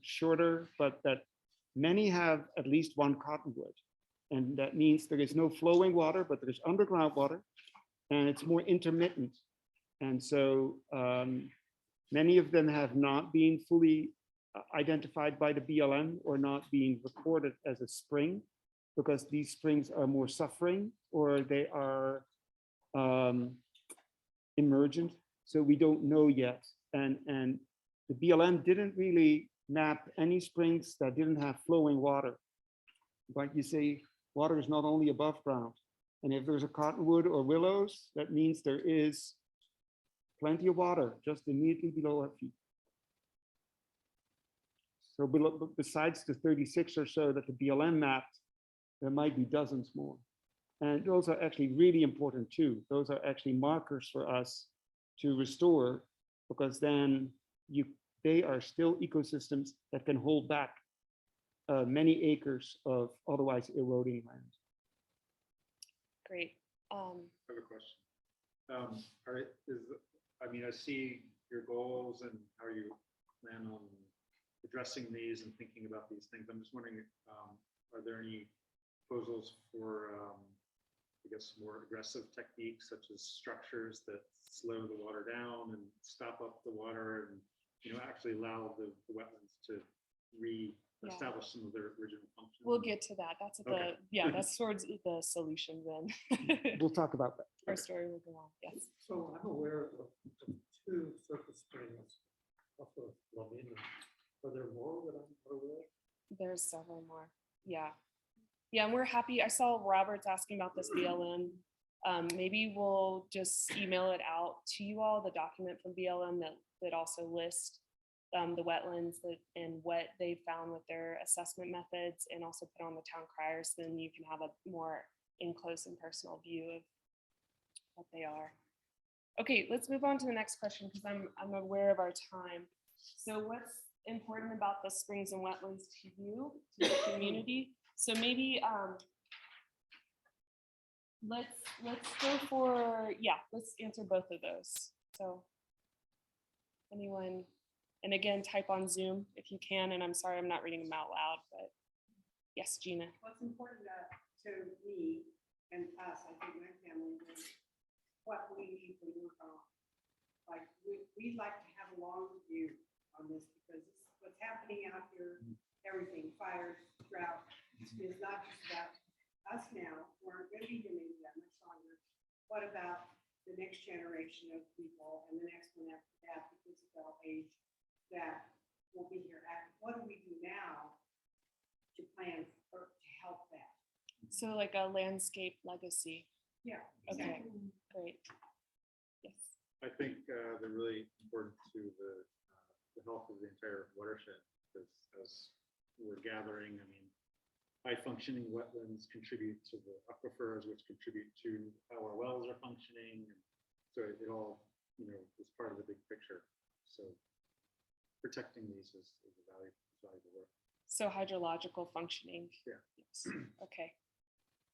shorter, but that many have at least one cottonwood. And that means there is no flowing water, but there's underground water, and it's more intermittent. And so many of them have not been fully identified by the BLM or not being recorded as a spring, because these springs are more suffering or they are emergent. So we don't know yet. And the BLM didn't really map any springs that didn't have flowing water. But you say water is not only above ground. And if there's a cottonwood or willows, that means there is plenty of water just immediately below our feet. So besides the 36 or so that the BLM mapped, there might be dozens more. And those are actually really important too. Those are actually markers for us to restore, because then they are still ecosystems that can hold back many acres of otherwise eroding land. great. I have a question. I mean, I see your goals and how you plan on addressing these and thinking about these things. I'm just wondering, are there any proposals for, I guess, more aggressive techniques such as structures that slow the water down and stop up the water and, you know, actually allow the wetlands to re-establish some of their original functions? We'll get to that. That's Okay. that's towards the solution then. We'll talk about that. Our story will go on, yes. So I'm aware of two surface springs off of La Mina. Are there more that I'm not aware of? There's several more. Yeah. Yeah, and we're happy. I saw Robert's asking about this BLM. Maybe we'll just email it out to you all, the document from BLM that also lists the wetlands and what they found with their assessment methods, and also put on the town criers, then you can have a more close and personal view of what they are. Okay, let's move on to the next question, because I'm aware of our time. So what's important about the springs and wetlands to you, to the community? So maybe let's go for, let's answer both of those. So anyone, and again, type on Zoom if you can, and I'm sorry I'm not reading them out loud, but yes, Gina. What's important to me and us, I think my family, is what we need to work on. Like, we'd like to have a long view on this, because this is what's happening out here, everything, fires, drought, is not just about us now, we're going to be here maybe that much longer. What about the next generation of people and the next one after that, because of our age, that will be here? What do we do now to plan or to help that? So like a landscape legacy. Yeah. Okay, exactly. great. Yes. I think they're really important to the health of the entire watershed, because as we're gathering, I mean, high functioning wetlands contribute to the aquifers, which contribute to how our wells are functioning. And so it all, you know, is part of the big picture. So protecting these is a valuable work. So hydrological functioning. Yeah. Yes. Okay.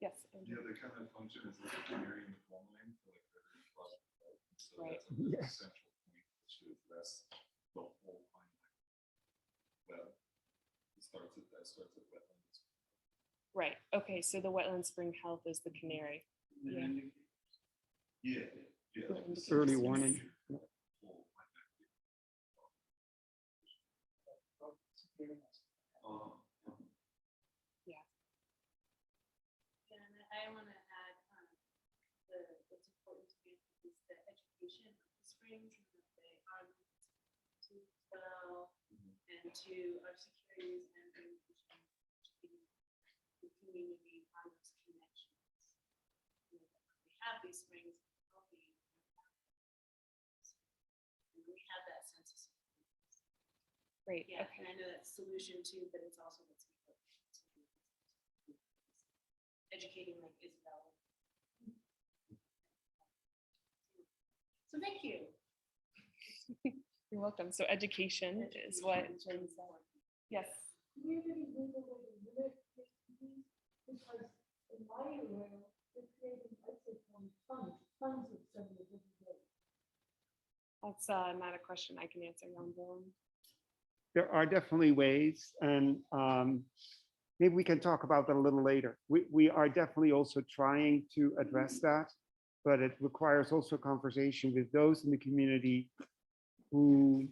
Yes. Andrew. Yeah, they kind of function as like a canary in the coal mine for like the rivers across the belt. So Right. that's a really Yes. essential point. It's starts at wetlands. Right, okay, so the wetland spring health is the canary. Yeah. Yeah, yeah. like the Early same warning. full wetland. Yeah. And I want to add what's important to me is the education of the springs and that they are to well and to our securities and communication to the community on those connections. You know, we have these springs healthy. And we have that sense of security. Great, Yeah, okay. and I know that's solution too, but it's also what's important. Educating like Isabel. So thank you. You're welcome. So education is what, yes. Community legal way to limit activities, because in my area, they're creating, I'd say, tons of sediment every day. That's not a question I can answer, Jan Willem. There are definitely ways, and maybe we can talk about that a little later. We are definitely also trying to address that, but it requires also a conversation with those in the community who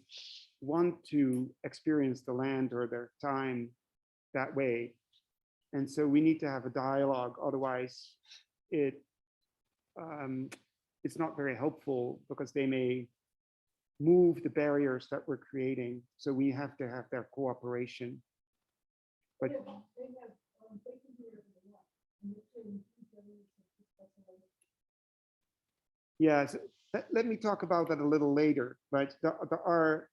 want to experience the land or their time that way. And so we need to have a dialogue, otherwise it's not very helpful because they may move the barriers that we're creating. So we have to have their cooperation. But They have, they can do whatever they want, and they're creating huge areas of discussion. yes, let me talk about that a little later, but there are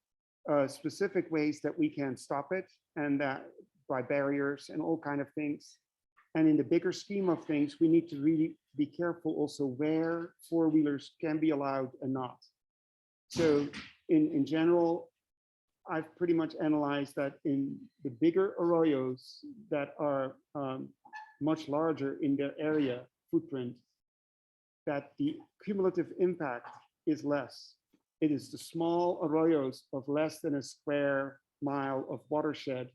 specific ways that we can stop it, and that by barriers and all kind of things. And in the bigger scheme of things, we need to really be careful also where four-wheelers can be allowed and not. So in general, I've pretty much analyzed that in the bigger arroyos that are much larger in their area footprint, that the cumulative impact is less. It is the small arroyos of less than a square mile of watershed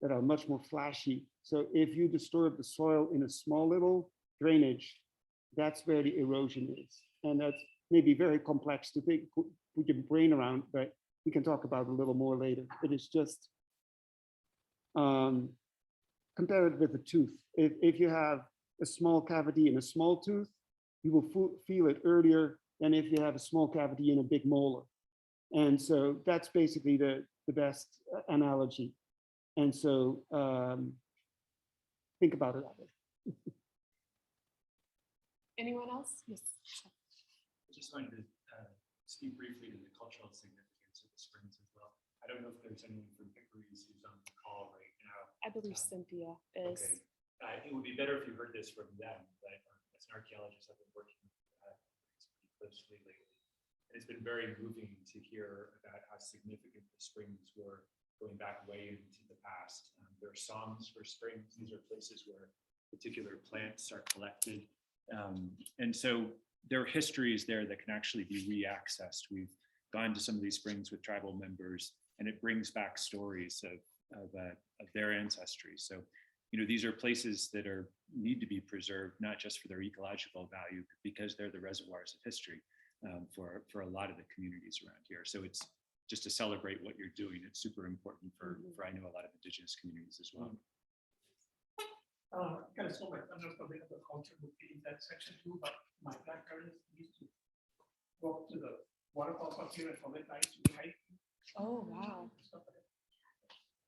that are much more flashy. So if you disturb the soil in a small little drainage, that's where the erosion is. And that's maybe very complex to think, put your brain around, but we can talk about it a little more later. It is just compare it with a tooth. If you have a small cavity in a small tooth, you will feel it earlier than if you have a small cavity in a big molar. And so that's basically the best analogy. And so think about it that way. Anyone else? Yes. I just wanted to speak briefly to the cultural significance of the springs as well. I don't know if there's anyone from Hickory's who's on the call right now. I believe Cynthia is. Okay. It would be better if you heard this from them, but as an archaeologist, I've been working with pretty closely lately. And it's been very moving to hear about how significant the springs were going back way into the past. There are songs for springs. These are places where particular plants are collected. And so there are histories there that can actually be re-accessed. We've gone to some of these springs with tribal members, and it brings back stories of their ancestry. So, you know, these are places that need to be preserved, not just for their ecological value, but because they're the reservoirs of history for a lot of the communities around here. So it's just to celebrate what you're doing. It's super important for I know a lot of Indigenous communities as well. Kind of saw my thunder for a bit of the culture would be in that section too, but my grandparents used to walk to the waterfalls up here and collect ice to hike. Oh, wow. Stuff like that.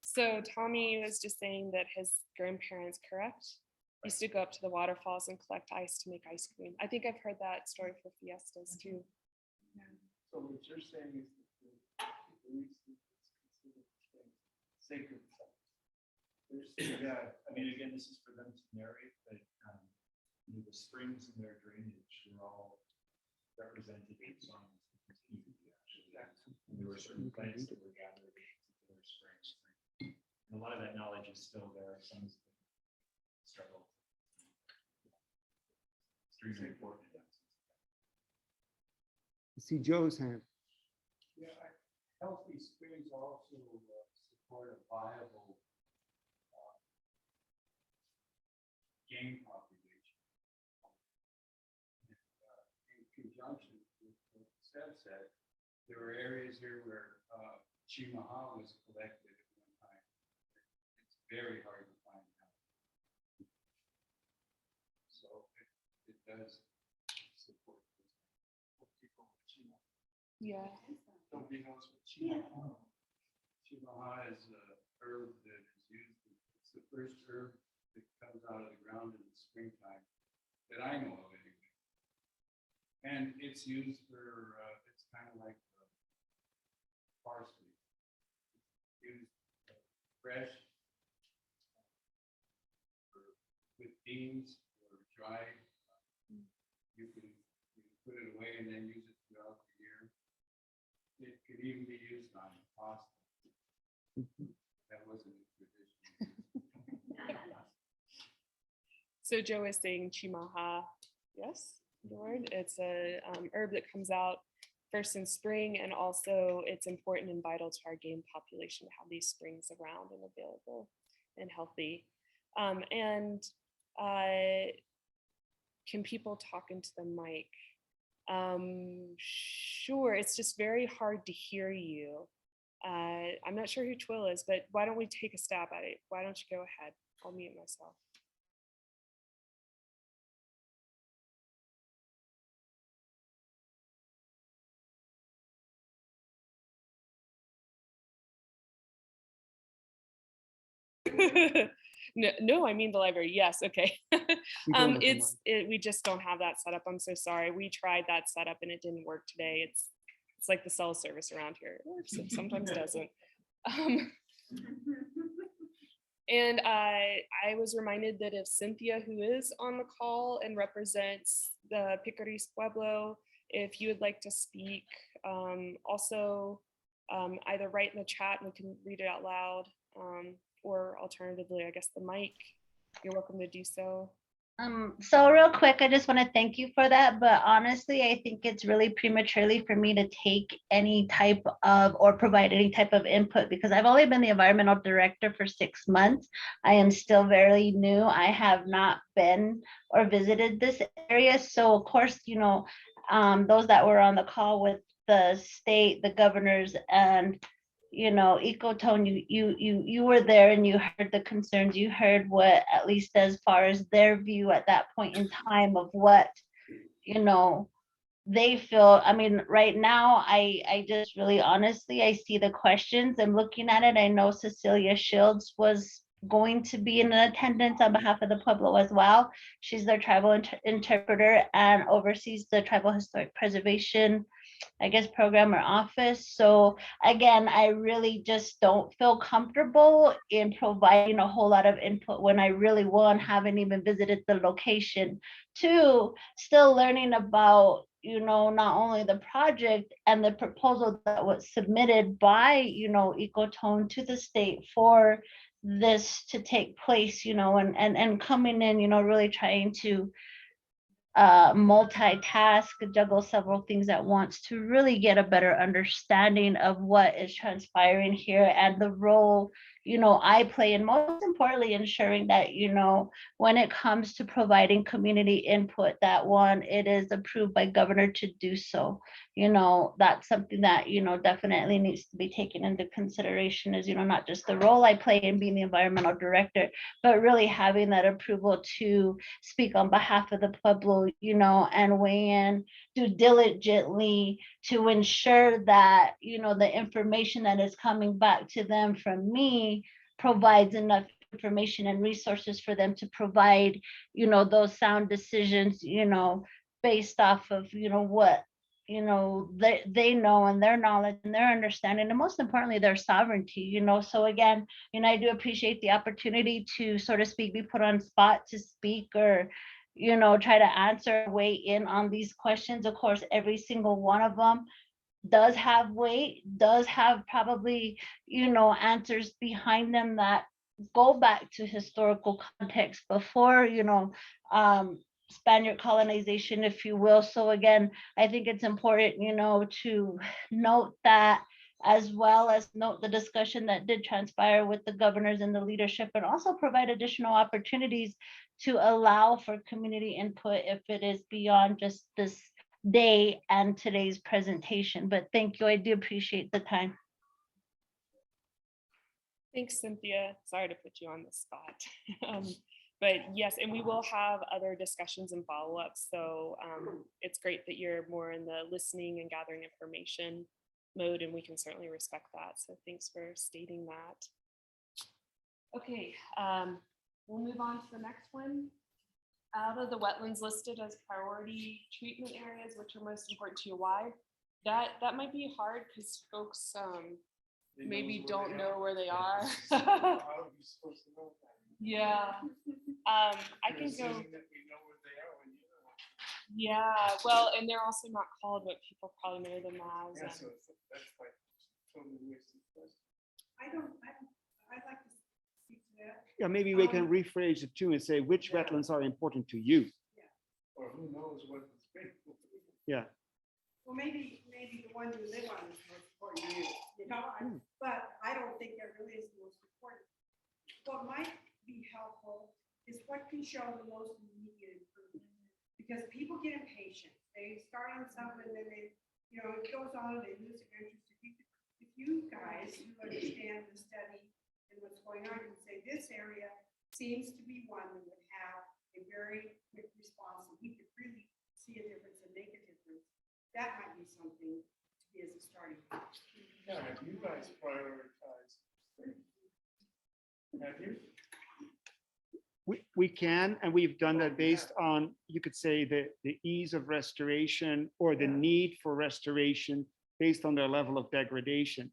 So Tommy was just saying that his grandparents, correct? Used to go up to the waterfalls and collect ice to make ice cream. I think I've heard that story for fiestas too. So what you're saying is that the beliefs is considered sacred site. Yeah, I mean, again, this is for them to narrate, but you know, the springs and their drainage are all represented in songs that continue to be actually. And there were certain plants that were gathered in particular springs. And a lot of that knowledge is still there. Some struggle. Extremely important. See Joe's hand. Yeah, healthy springs also support a viable game population. In conjunction with what Seth said, there were areas here where Chimaha was collected at one time. It's very hard to find now. So it does support this. What people with Chimaha. Yeah. Nobody knows what Chimaha. Chimaha is a herb that is used. It's the first herb that comes out of the ground in the springtime that I know of anyway. And it's used for, it's kind of like parsley. It's used fresh with beans or dried. You can put it away and then use it throughout the year. It could even be used on pasta. That wasn't a tradition. So Joe is saying chimaha, yes, the word. It's a herb that comes out first in spring, and also it's important and vital to our game population to have these springs around and available and healthy. Can people talk into the mic? Sure, it's just very hard to hear you. I'm not sure who Twill is, but why don't we take a stab at it? Why don't you go ahead? I'll mute myself. No, I mean the library. Yes, okay. We just don't have that set up. I'm so sorry. We tried that setup and it didn't work today. It's like the cell service around here. It works, it sometimes doesn't. And I was reminded that if Cynthia, who is on the call and represents the Picaris Pueblo, if you would like to speak, also either write in the chat and we can read it out loud, or alternatively, I guess the mic, you're welcome to do so. So real quick, I just want to thank you for that. But honestly, I think it's really prematurely for me to take any type of or provide any type of input because I've only been the environmental director for 6 months. I am still very new. I have not been or visited this area. So of course, you know, those that were on the call with the state, the governors, and you know, Ecotone, you were there and you heard the concerns. You heard what, at least as far as their view at that point in time of what, you know, they feel. I mean, right now, I just really honestly, I see the questions. I'm looking at it. I know Cecilia Shields was going to be in attendance on behalf of the Pueblo as well. She's their tribal interpreter and oversees the tribal historic preservation, I guess, program or office. So again, I really just don't feel comfortable in providing a whole lot of input when I really, one, haven't even visited the location. Two, still learning about, you know, not only the project and the proposal that was submitted by, you know, Ecotone to the state for this to take place, you know, and coming in, you know, really trying to multitask, juggle several things at once to really get a better understanding of what is transpiring here and the role, you know, I play, and most importantly, ensuring that, you know, when it comes to providing community input, that one, it is approved by governor to do so. You know, that's something that, you know, definitely needs to be taken into consideration is, you know, not just the role I play in being the environmental director, but really having that approval to speak on behalf of the Pueblo, you know, and weigh in, do diligently to ensure that, you know, the information that is coming back to them from me provides enough information and resources for them to provide, you know, those sound decisions, you know, based off of, you know, what, you know, they know and their knowledge and their understanding, and most importantly, their sovereignty, you know. So again, you know, I do appreciate the opportunity to, so to speak, be put on spot to speak or, you know, try to answer, weigh in on these questions. Of course, every single one of them does have weight, does have probably, you know, answers behind them that go back to historical context before, you know, Spaniard colonization, if you will. So again, I think it's important, you know, to note that as well as note the discussion that did transpire with the governors and the leadership, and also provide additional opportunities to allow for community input if it is beyond just this day and today's presentation. But thank you, I do appreciate the time. Thanks, Cynthia. Sorry to put you on the spot. But yes, and we will have other discussions and follow-ups. So it's great that you're more in the listening and gathering information mode, and we can certainly respect that. So thanks for stating that. Okay, we'll move on to the next one. Out of the wetlands listed as priority treatment areas, which are most important to you, why? That might be hard because folks maybe don't know where they are. How are we supposed to know that? Yeah. I can You're go. assuming that we know where they are when you know. Yeah, well, and they're also not called what people probably know them as. Yeah, so that's like totally wasted question. I'd like to speak to that. Yeah, maybe we can rephrase it too and say which wetlands are important to you. Or who knows what is big. Yeah. Well, maybe the one you live on is most important to you, you know, but I don't think that really is the most important. What might be helpful is what can show the most immediate improvement. Because people get impatient. They start on something and then they, you know, it goes on and they lose their interest. If you guys who understand the study and what's going on, you can say this area seems to be one that would have a very quick response. And we could really see a difference and make a difference. That might be something to be as a starting point. Yeah, have you guys prioritized? Have you? We can, and we've done that based on, you could say, the ease of restoration or the need for restoration based on their level of degradation.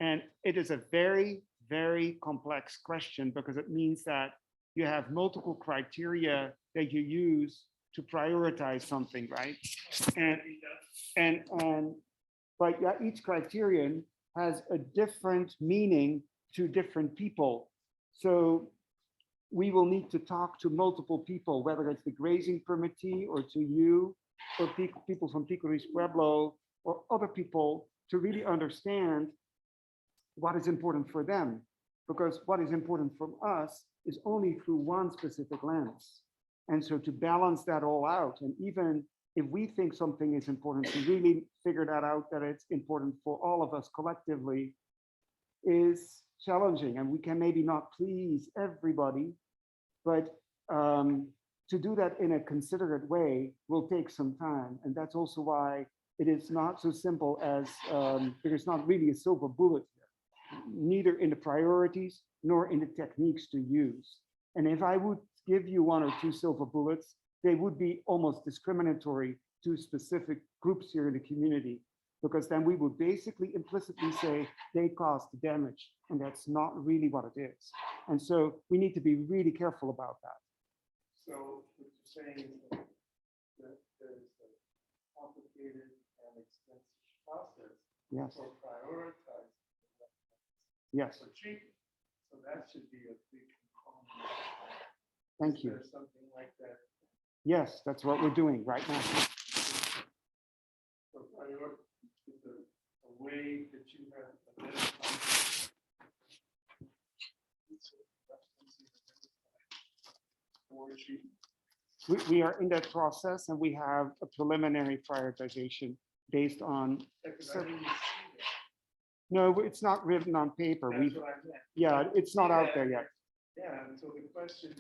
And it is a very, very complex question because it means that you have multiple criteria that you use to prioritize something, right? But yeah, each criterion has a different meaning to different people. So we will need to talk to multiple people, whether it's the grazing permittee or to you or people from Pico Reis Pueblo or other people to really understand what is important for them. Because what is important from us is only through one specific lens. And so to balance that all out, and even if we think something is important, to really figure that out, that it's important for all of us collectively, is challenging. And we can maybe not please everybody, but to do that in a considerate way will take some time. And that's also why it is not so simple as there is not really a silver bullet here, neither in the priorities nor in the techniques to use. And if I would give you one or two silver bullets, they would be almost discriminatory to specific groups here in the community, because then we would basically implicitly say they caused the damage, and that's not really what it is. And so we need to be really careful about that. So what you're saying is that there's a complicated and expensive process Yes. for prioritizing Yes. for treatment. So that should be a big component. Thank you. There's something like that. Yes, that's what we're doing right now. So priority is a way that you have identified. For treatment. We are in that process, and we have a preliminary prioritization based on. No, it's not written on paper. That's what I meant. Yeah, it's not out there yet. Yeah, and so the question is,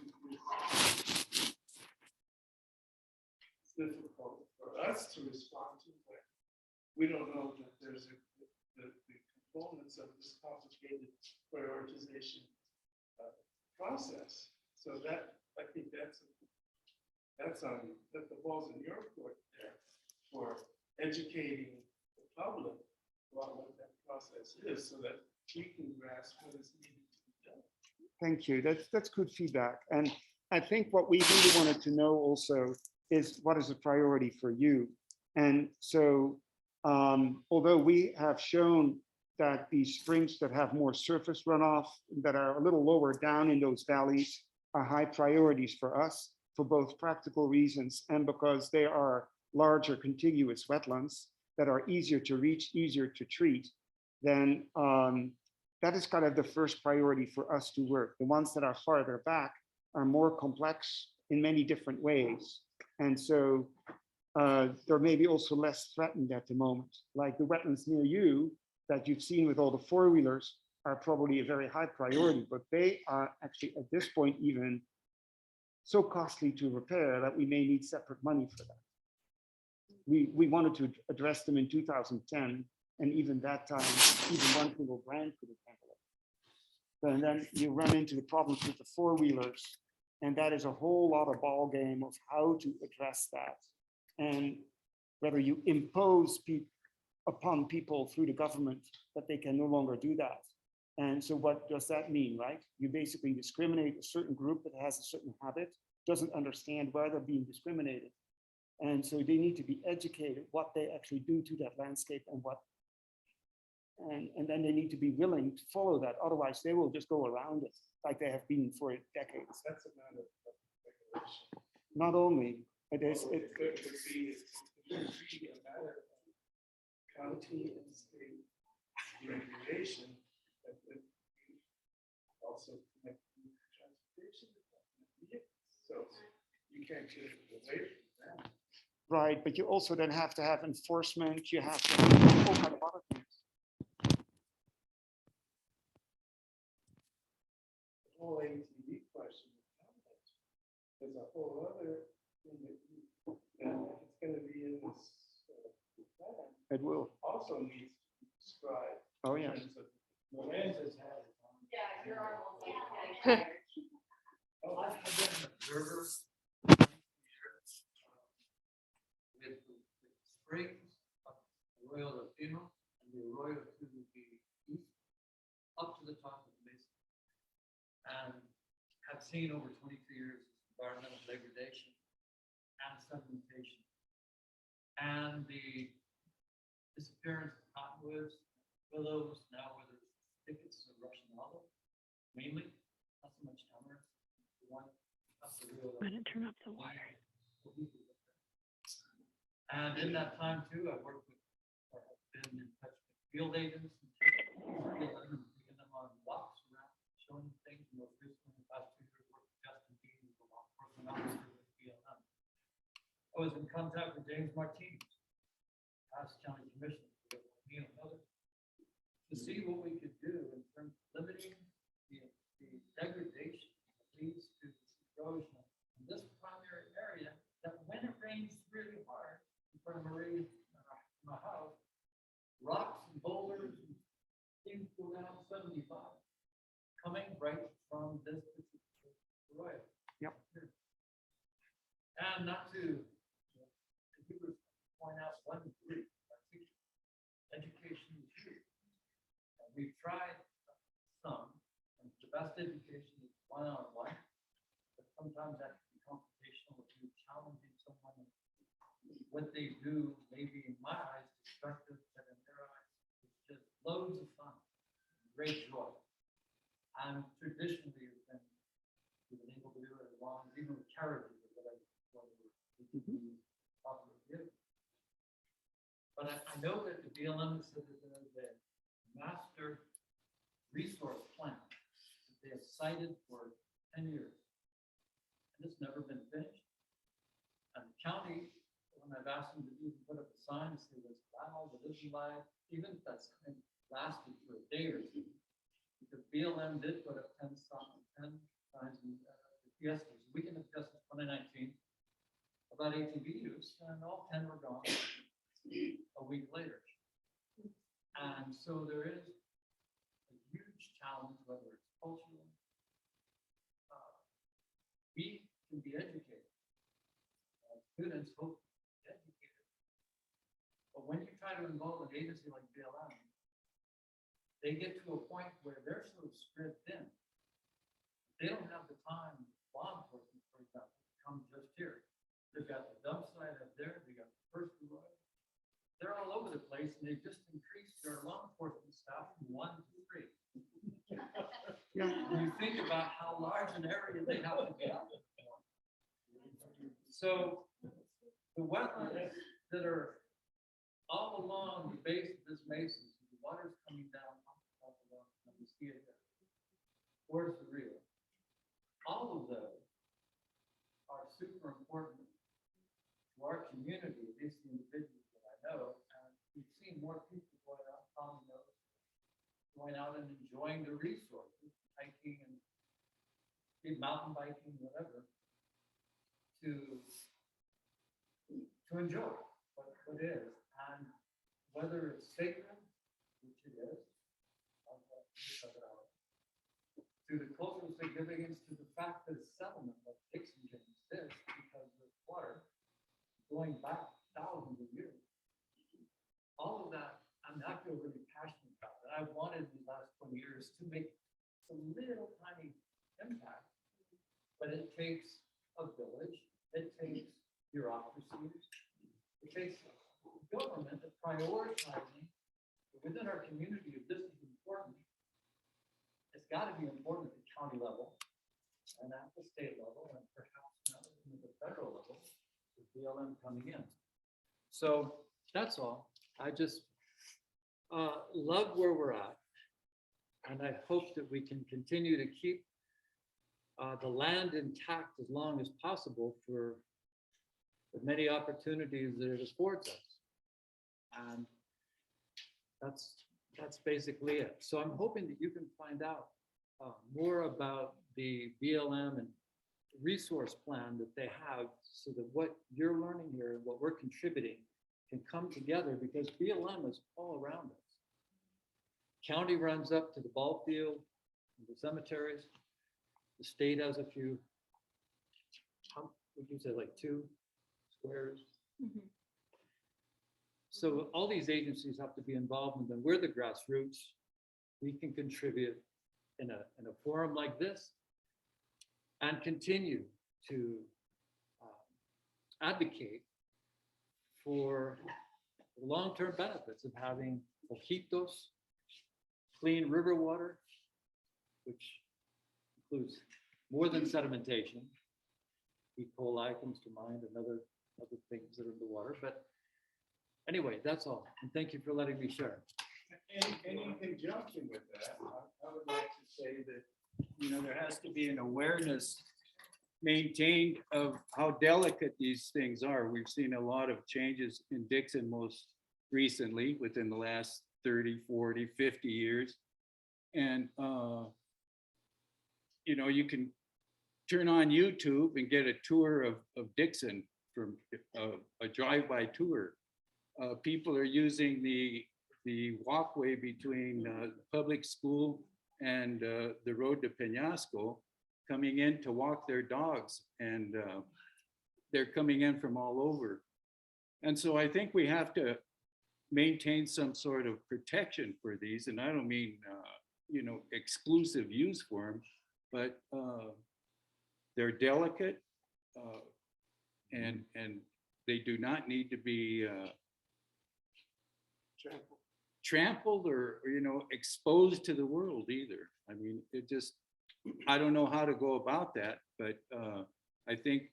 it's difficult for us to respond to, but we don't know that there's the components of this complicated prioritization process. So that, I think that's on, that the ball's in your court there for educating the public about what that process is so that we can grasp what is needed to be done. Thank you. That's good feedback. And I think what we really wanted to know also is what is a priority for you. And so although we have shown that these springs that have more surface runoff, that are a little lower down in those valleys, are high priorities for us for both practical reasons and because they are larger contiguous wetlands that are easier to reach, easier to treat, then that is kind of the first priority for us to work. The ones that are farther back are more complex in many different ways. And so they're maybe also less threatened at the moment. Like the wetlands near you that you've seen with all the four-wheelers are probably a very high priority, but they are actually at this point even so costly to repair that we may need separate money for that. We wanted to address them in 2010, and even that time, even one single grant couldn't handle it. And then you run into the problems with the four-wheelers, and that is a whole lot of ball game of how to address that, and whether you impose upon people through the government that they can no longer do that. And so what does that mean, right? You basically discriminate a certain group that has a certain habit, doesn't understand why they're being discriminated. And so they need to be educated what they actually do to that landscape and what, and then they need to be willing to follow that. Otherwise they will just go around it like they have been for decades. That's a matter of regulation. Not only, it is, It could be a matter of county and state regulation that would also connect to transportation department. So you can't get away from that. right, but you also then have to have enforcement, you have to have all kind of other things. The whole ATV question is a whole other thing that it's going to be in this plan. It will. Also needs to be described. Oh, yeah. Lorenzo's had it on. Yeah, you're our Oh, I've been an observer with the springs of Arroyo del Pino and the Arroyo to the east, up to the top of the mesa. And have seen over 23 years environmental degradation and sedimentation. And the disappearance of cottonwoods, willows, now where there's thickets of Russian olive, mainly, not so much tamarind. I'm gonna turn off the water. And in that time too, I've worked with, or have been in touch with field agents, and taking them on walks around, showing them things. Most recently, the past 2 years, worked with Justin Dean, who's a law enforcement officer with BLM. I was in contact with James Martinez, past county commissioner, me and others, to see what we could do in terms of limiting the degradation that leads to erosion in this primary area, that when it rains really hard in front of my house, rocks and boulders and things go down 75, coming right from this particular arroyo. Yep. And not to point out one group, education is huge. We've tried some, and the best education is one-on-one. Sometimes that can be computational if you're challenging someone. What they do, maybe in my eyes, destructive, but in their eyes, it's just loads of fun, great joy. And traditionally, we've been able to do it along, even with carriages or whatever popular vehicles. But I know that the BLM said that there is a master resource plan that they have cited for 10 years. And it's never been finished. And the county, when I've asked them to even put up a sign to say this loud, it isn't loud, even if that's lasted for a day or two, because BLM did put up 10 signs in yesterday, weekend of Justice 2019, about ATV use, and all 10 were gone a week later. And so there is a huge challenge, whether it's cultural. We can be educated. Students hope to be educated. But when you try to involve an agency like BLM, they get to a point where they're so spread thin. They don't have the time, law enforcement, for example, to come just here. They've got the dump site up there, they got the first road. They're all over the place, and they've just increased their law enforcement staff from 1 to 3. When you think about how large an area they have to be out. So the wetlands that are all along the base of this mesa, the water's coming down off of the, you see it there. Where's the real? All of those are super important to our community, at least the individuals that I know. And we've seen more people going out, probably noticed, going out and enjoying the resources, hiking and mountain biking, whatever, to enjoy what it is. And whether it's sacred, which it is, to the cultural significance, to the fact that a settlement like Dixon can exist because of water going back thousands of years. All of that, I feel really passionate about it. I wanted these last 20 years to make a little tiny impact, but it takes a village, it takes bureaucracies, it takes government that prioritizing within our community. If this is important, it's got to be important at the county level and at the state level and perhaps now at the federal level with BLM coming in. So that's all. I just love where we're at. And I hope that we can continue to keep the land intact as long as possible for the many opportunities that it affords us. And that's basically it. So I'm hoping that you can find out more about the BLM and resource plan that they have, so that what you're learning here and what we're contributing can come together, because BLM is all around us. County runs up to the ball field, the cemeteries. The state has a few, how would you say, like 2 squares? Mhm. So all these agencies have to be involved, and then we're the grassroots. We can contribute in a forum like this and continue to advocate for the long-term benefits of having ojitos, clean river water, which includes more than sedimentation. E. coli comes to mind, and other things that are in the water. But anyway, that's all. And thank you for letting me share. And in conjunction with that, I would like to say that, you know, there has to be an awareness maintained of how delicate these things are. We've seen a lot of changes in Dixon most recently within the last 30, 40, 50 years. And, you know, you can turn on YouTube and get a tour of Dixon from a drive-by tour. People are using the walkway between the public school and the road to Peñasco, coming in to walk their dogs, and they're coming in from all over. And so I think we have to maintain some sort of protection for these, and I don't mean you know, exclusive use for them, but they're delicate, and they do not need to be trampled or, you know, exposed to the world either. I mean, it just, I don't know how to go about that, but I think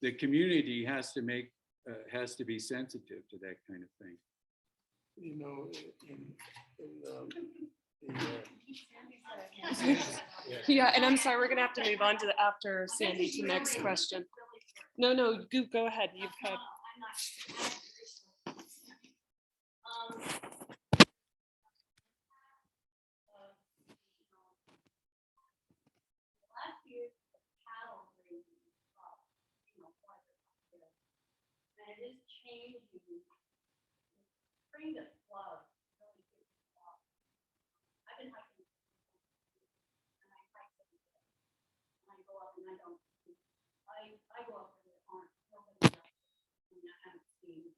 the community has to be sensitive to that kind of thing. You know, Yeah, and I'm sorry, we're gonna have to move on to after Sandy to the next question. No, go ahead. You've had. Last year, the cattle grazing up, you know, quite a bit. And it is changing. Spring to flood really gets up. I've been hiking. And I hike every day. And I go up and I don't, I go up where there aren't nobody else. I mean, I haven't seen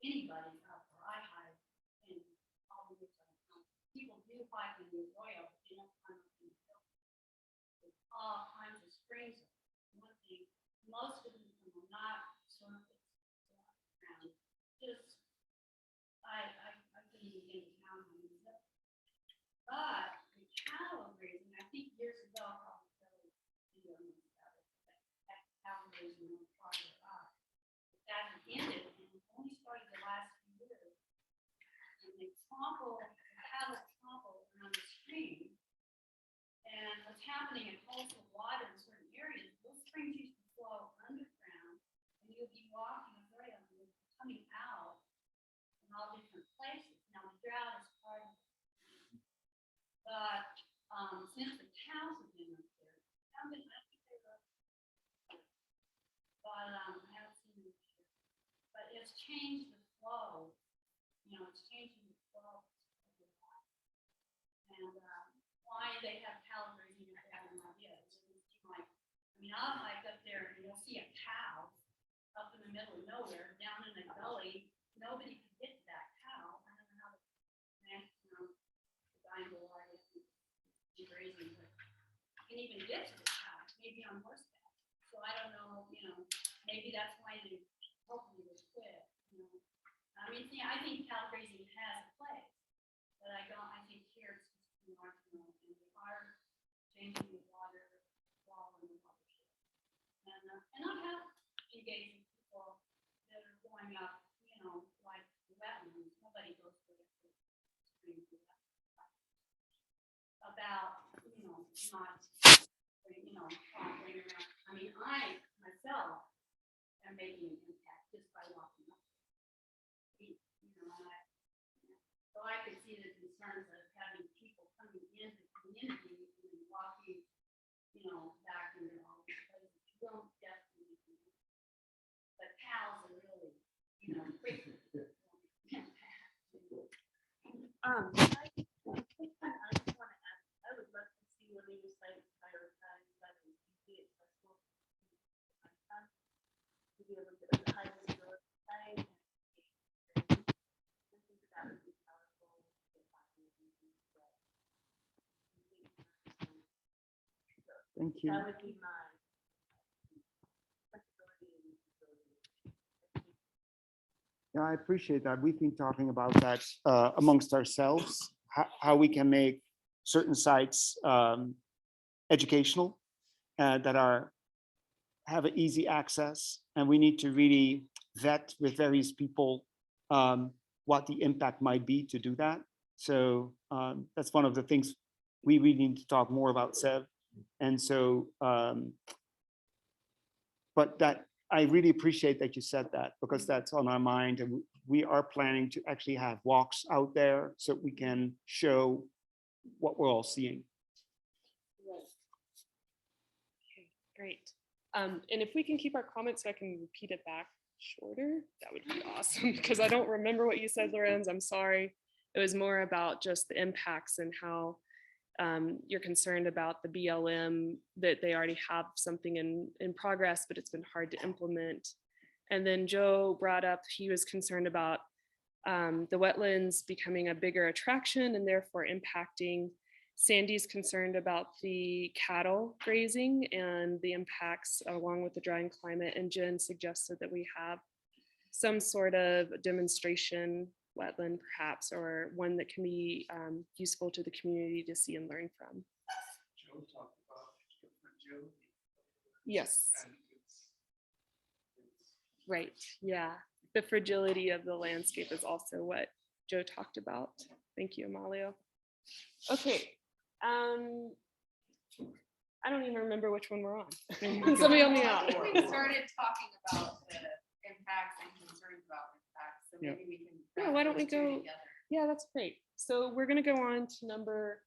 anybody up where I hike in all the years I've come. People do hike in the Arroyo, but they don't climb up in the hill. There's all kinds of springs. One thing, most of them are not surface. And just, I've been in town. But the cattle grazing, I think years ago, probably cattle grazing on private eye. That ended, and it only started the last few years. And they topple the cattle what's happening in coastal water in certain areas, those springs used to flow underground, and you'll be walking a area and they're coming out in all different places. Now, the drought is part of it. But since the cows have been up there, I think they're up. But I haven't seen them here. But it's changed the flow. You know, it's changing the flow of the water. And why they have cattle grazing, I have no idea. It doesn't seem like, I mean, I'll hike up there and you'll see a cow up in the middle of nowhere, down in a gully. Nobody can get to that cow. I don't know how the guy in the water is grazing, but you can even get to the cow, maybe on horseback. So I don't know, you know, maybe that's why they hopefully was quit. You know, I mean, see, I think cattle grazing has a place, but I don't. I think here it's just too marginal, and we are changing the water wall and the watershed. And I have engaged with people that are going up, you know, like the wetlands. Nobody goes to the streams about, you know, not, you know, following around. I mean, I myself am making an impact just by walking up. You know, so I could see the concerns of having people coming into the community and walking, you know, back into all these places. You don't definitely do that. But cows are really, you know, quick. I would love to see when they decide to prioritize that and be accessible to be able to get the highway road side. I think that would be powerful. Thank you. That would be my flexibility and usability. Yeah, I appreciate that. We've been talking about that amongst ourselves, how we can make certain sites educational that have an easy access, and we need to really vet with various people what the impact might be to do that. So that's one of the things we really need to talk more about, Sev. And so, but that I really appreciate that you said that, because that's on our mind, and we are planning to actually have walks out there so we can show what we're all seeing. Okay, great. And if we can keep our comments so I can repeat it back shorter, that would be awesome, because I don't remember what you said, Lorenz. I'm sorry. It was more about just the impacts and how you're concerned about the BLM, that they already have something in progress, but it's been hard to implement. And then Joe brought up, he was concerned about the wetlands becoming a bigger attraction and therefore impacting. Sandy's concerned about the cattle grazing and the impacts along with the drying climate. And Jen suggested that we have some sort of demonstration wetland perhaps, or one that can be useful to the community to see and learn from. Joe talked about the fragility. Yes. And it's Right, yeah. The fragility of the landscape is also what Joe talked about. Thank you, Amalio. Okay. I don't even remember which one we're on. Somebody help me out. I think we started talking about the impacts and concerns about impacts, so maybe we can. Yeah, why don't we those two go? together. Yeah, that's great. So we're gonna go on to number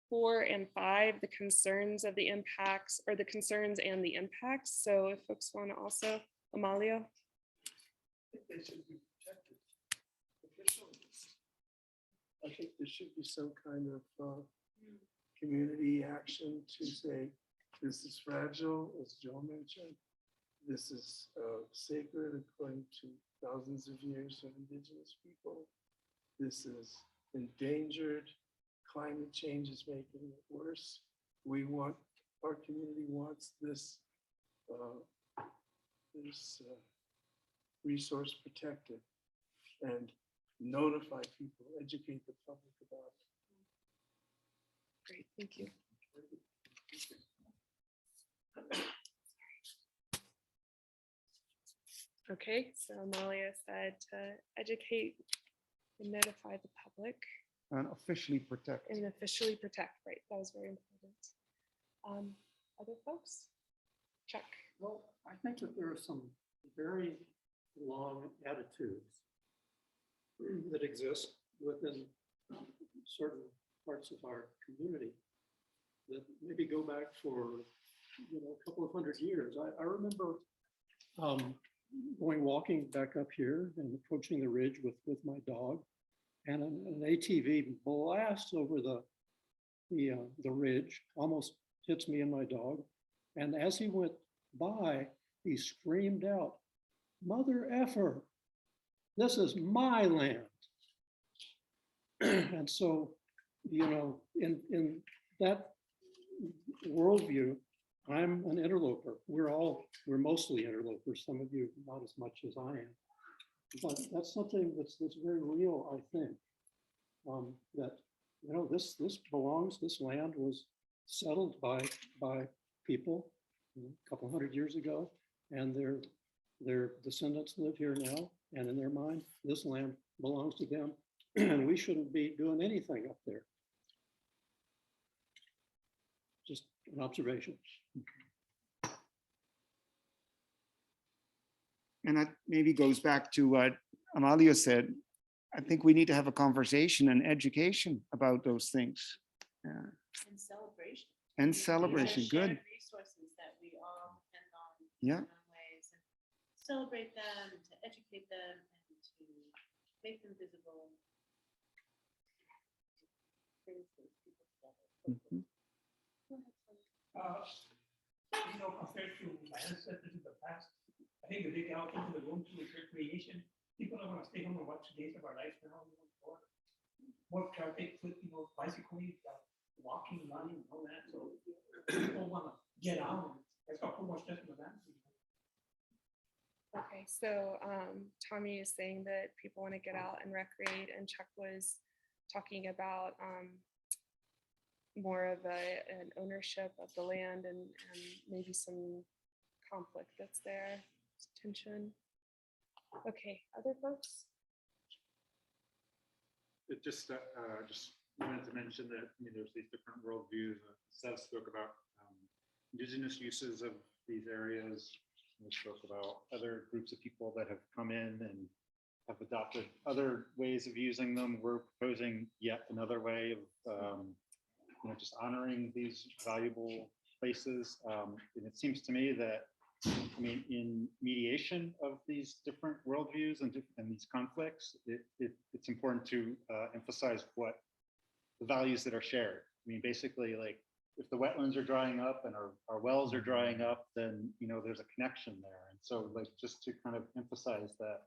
4 and 5, the concerns of the impacts, or the concerns and the impacts. So if folks want to also, Amalio. they should be protected officially. I think there should be some kind of community action to say, this is fragile, as Joe mentioned. This is sacred according to thousands of years of indigenous people. This is endangered. Climate change is making it worse. Our community wants this resource protected, and notify people, educate the public about it. Great, thank you. Okay, so Amalia said to educate and notify the public. And officially protect. And officially protect, right? That was very important. Other folks? Chuck? Well, I think that there are some very long attitudes that exist within certain parts of our community that maybe go back for, a couple of 100 years. I remember going walking back up here and approaching the ridge with my dog, and an ATV blasts over the ridge, almost hits me and my dog. And as he went by, he screamed out, "Mother effer, this is my land." And so, in that worldview, I'm an interloper. We're mostly interlopers. Some of you not as much as I am. But that's something that's very real, I think. That this land was settled by people a couple hundred years ago, and their descendants live here now, and in their mind, this land belongs to them, and we shouldn't be doing anything up there. Just an observation. And that maybe goes back to what Amalia said. I think we need to have a conversation and education about those things. And celebration. And These are celebration, good. shared resources that we all depend on Yeah. in our ways, and celebrate them, and to educate them, and to make them visible. Brings those people together. Mhm. Go ahead, Tony. Compared to my ancestors in the past, I think if they get out into the room to recreation, people are gonna stay home and watch days of our life now. More traffic, bicycling, walking, running, and all that, so people wanna get out. That's got too much stress on the man. Okay, so Tommy is saying that people want to get out and recreate, and Chuck was talking about more of an ownership of the land and maybe some conflict that's there, tension. Okay, other folks? It just wanted to mention that, there's these different worldviews. Seth spoke about indigenous uses of these areas. We spoke about other groups of people that have come in and have adopted other ways of using them. We're proposing yet another way of just honoring these valuable places. And it seems to me that, in mediation of these different worldviews and these conflicts, it's important to emphasize what the values that are shared. Basically, like, if the wetlands are drying up and our wells are drying up, then there's a connection there. And so, like, just to kind of emphasize that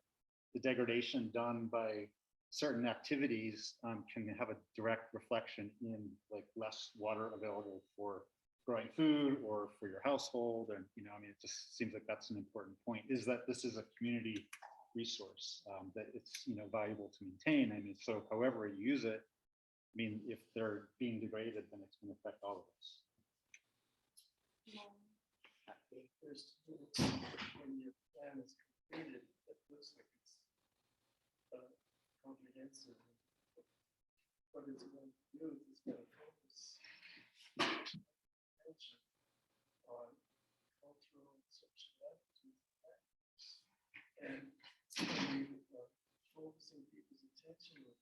the degradation done by certain activities can have a direct reflection in, like, less water available for growing food or for your household. And it just seems like that's an important point, is that this is a community resource that it's valuable to maintain. So however you use it, if they're being degraded, then it's going to affect all of us. When your plan is completed, it looks like it's comprehensive. What it's going to do is it's going to focus attention on cultural and social attitudes and focusing people's attention with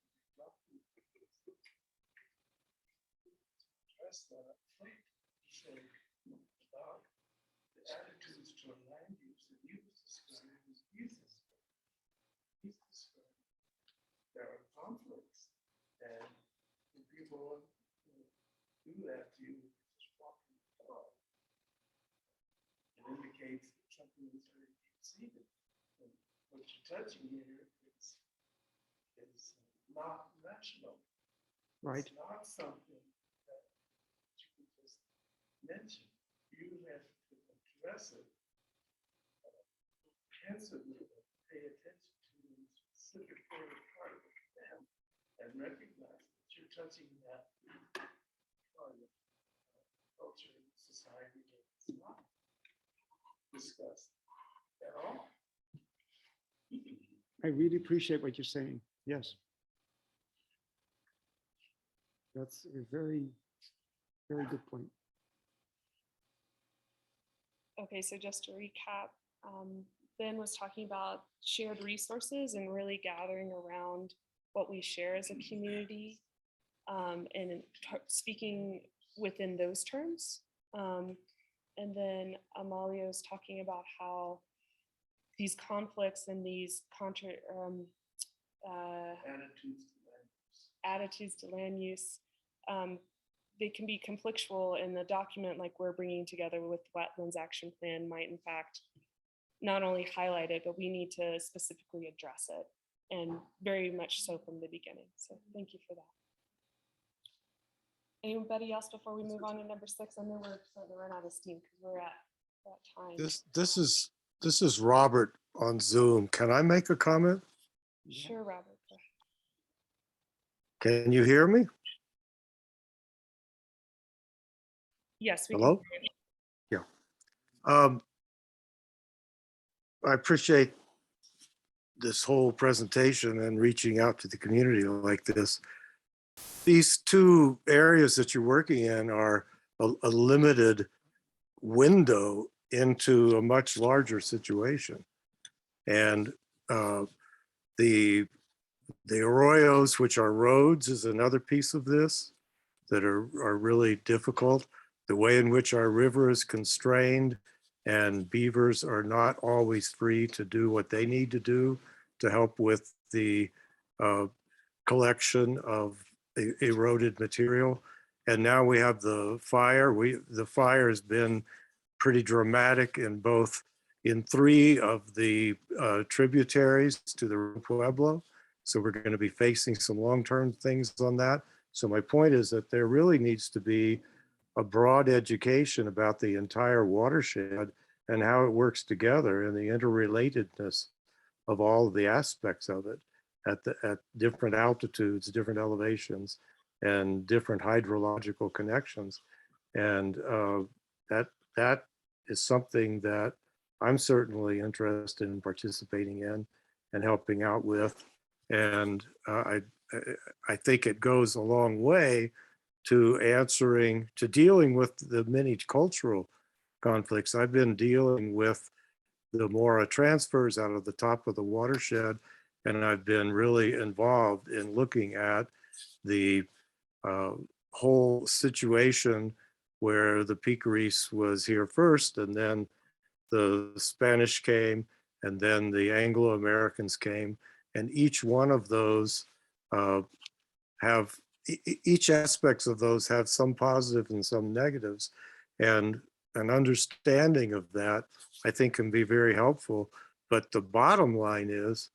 address that say about the attitudes toward land use that you described as uses. He's described there are conflicts, and when people do that to you, just walking the dog, it indicates that something is very deep-seated. And what you're touching here is not rational. Right. It's not something that you can just mention. You have to address it comprehensively, pay attention to the specific part of them, and recognize that you're touching that part of culture and society that's not discussed at all. I really appreciate what you're saying. Yes. That's a very, very good point. Okay, so just to recap, Ben was talking about shared resources and really gathering around what we share as a community, and speaking within those terms. And then Amalia was talking about how these conflicts and these attitudes to land use, they can be conflictual, and the document like we're bringing together with Wetlands Action Plan might in fact not only highlight it, but we need to specifically address it, and very much so from the beginning. So thank you for that. Anybody else before we move on to number 6? I know we're starting to run out of steam because we're at that time. This is Robert on Zoom. Can I make a comment? Sure, Robert. Can you hear me? Yes, we Hello? can. Yeah. I appreciate this whole presentation and reaching out to the community like this. These two areas that you're working in are a limited window into a much larger situation. And the arroyos, which are roads, is another piece of this that are really difficult. The way in which our river is constrained, and beavers are not always free to do what they need to do to help with the collection of eroded material. And now we have the fire. The fire has been pretty dramatic in 3 of the tributaries to the Pueblo. So we're going to be facing some long-term things on that. So my point is that there really needs to be a broad education about the entire watershed and how it works together and the interrelatedness of all of the aspects of it at different altitudes, different elevations, and different hydrological connections. And that is something that I'm certainly interested in participating in and helping out with. And I think it goes a long way to dealing with the many cultural conflicts. I've been dealing with the Mora transfers out of the top of the watershed, and I've been really involved in looking at the whole situation where the Picaris was here first, and then the Spanish came, and then the Anglo-Americans came, and each one of those each aspects of those have some positive and some negatives, and an understanding of that I think can be very helpful. But the bottom line is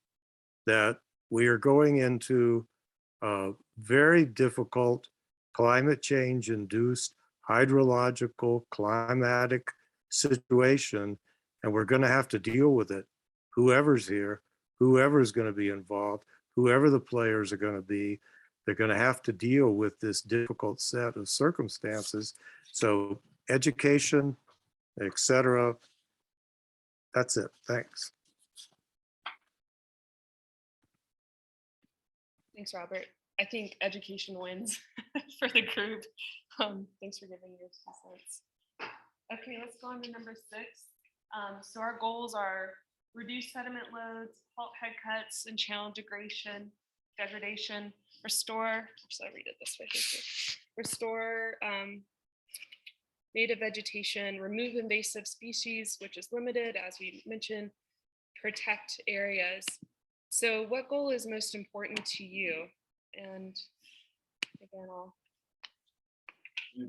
that we are going into a very difficult climate change induced hydrological climatic situation, and we're going to have to deal with it. Whoever's here, whoever's going to be involved, whoever the players are going to be, they're going to have to deal with this difficult set of circumstances. So education, etc. That's it. Thanks. Thanks, Robert. I think education wins for the group. Thanks for giving your 2 cents. Okay, let's go on to number 6. So our goals are reduce sediment loads, halt head cuts and channel degradation, restore, so I read it this way, restore native vegetation, remove invasive species, which is limited, as we mentioned, protect areas. So what goal is most important to you? And again, To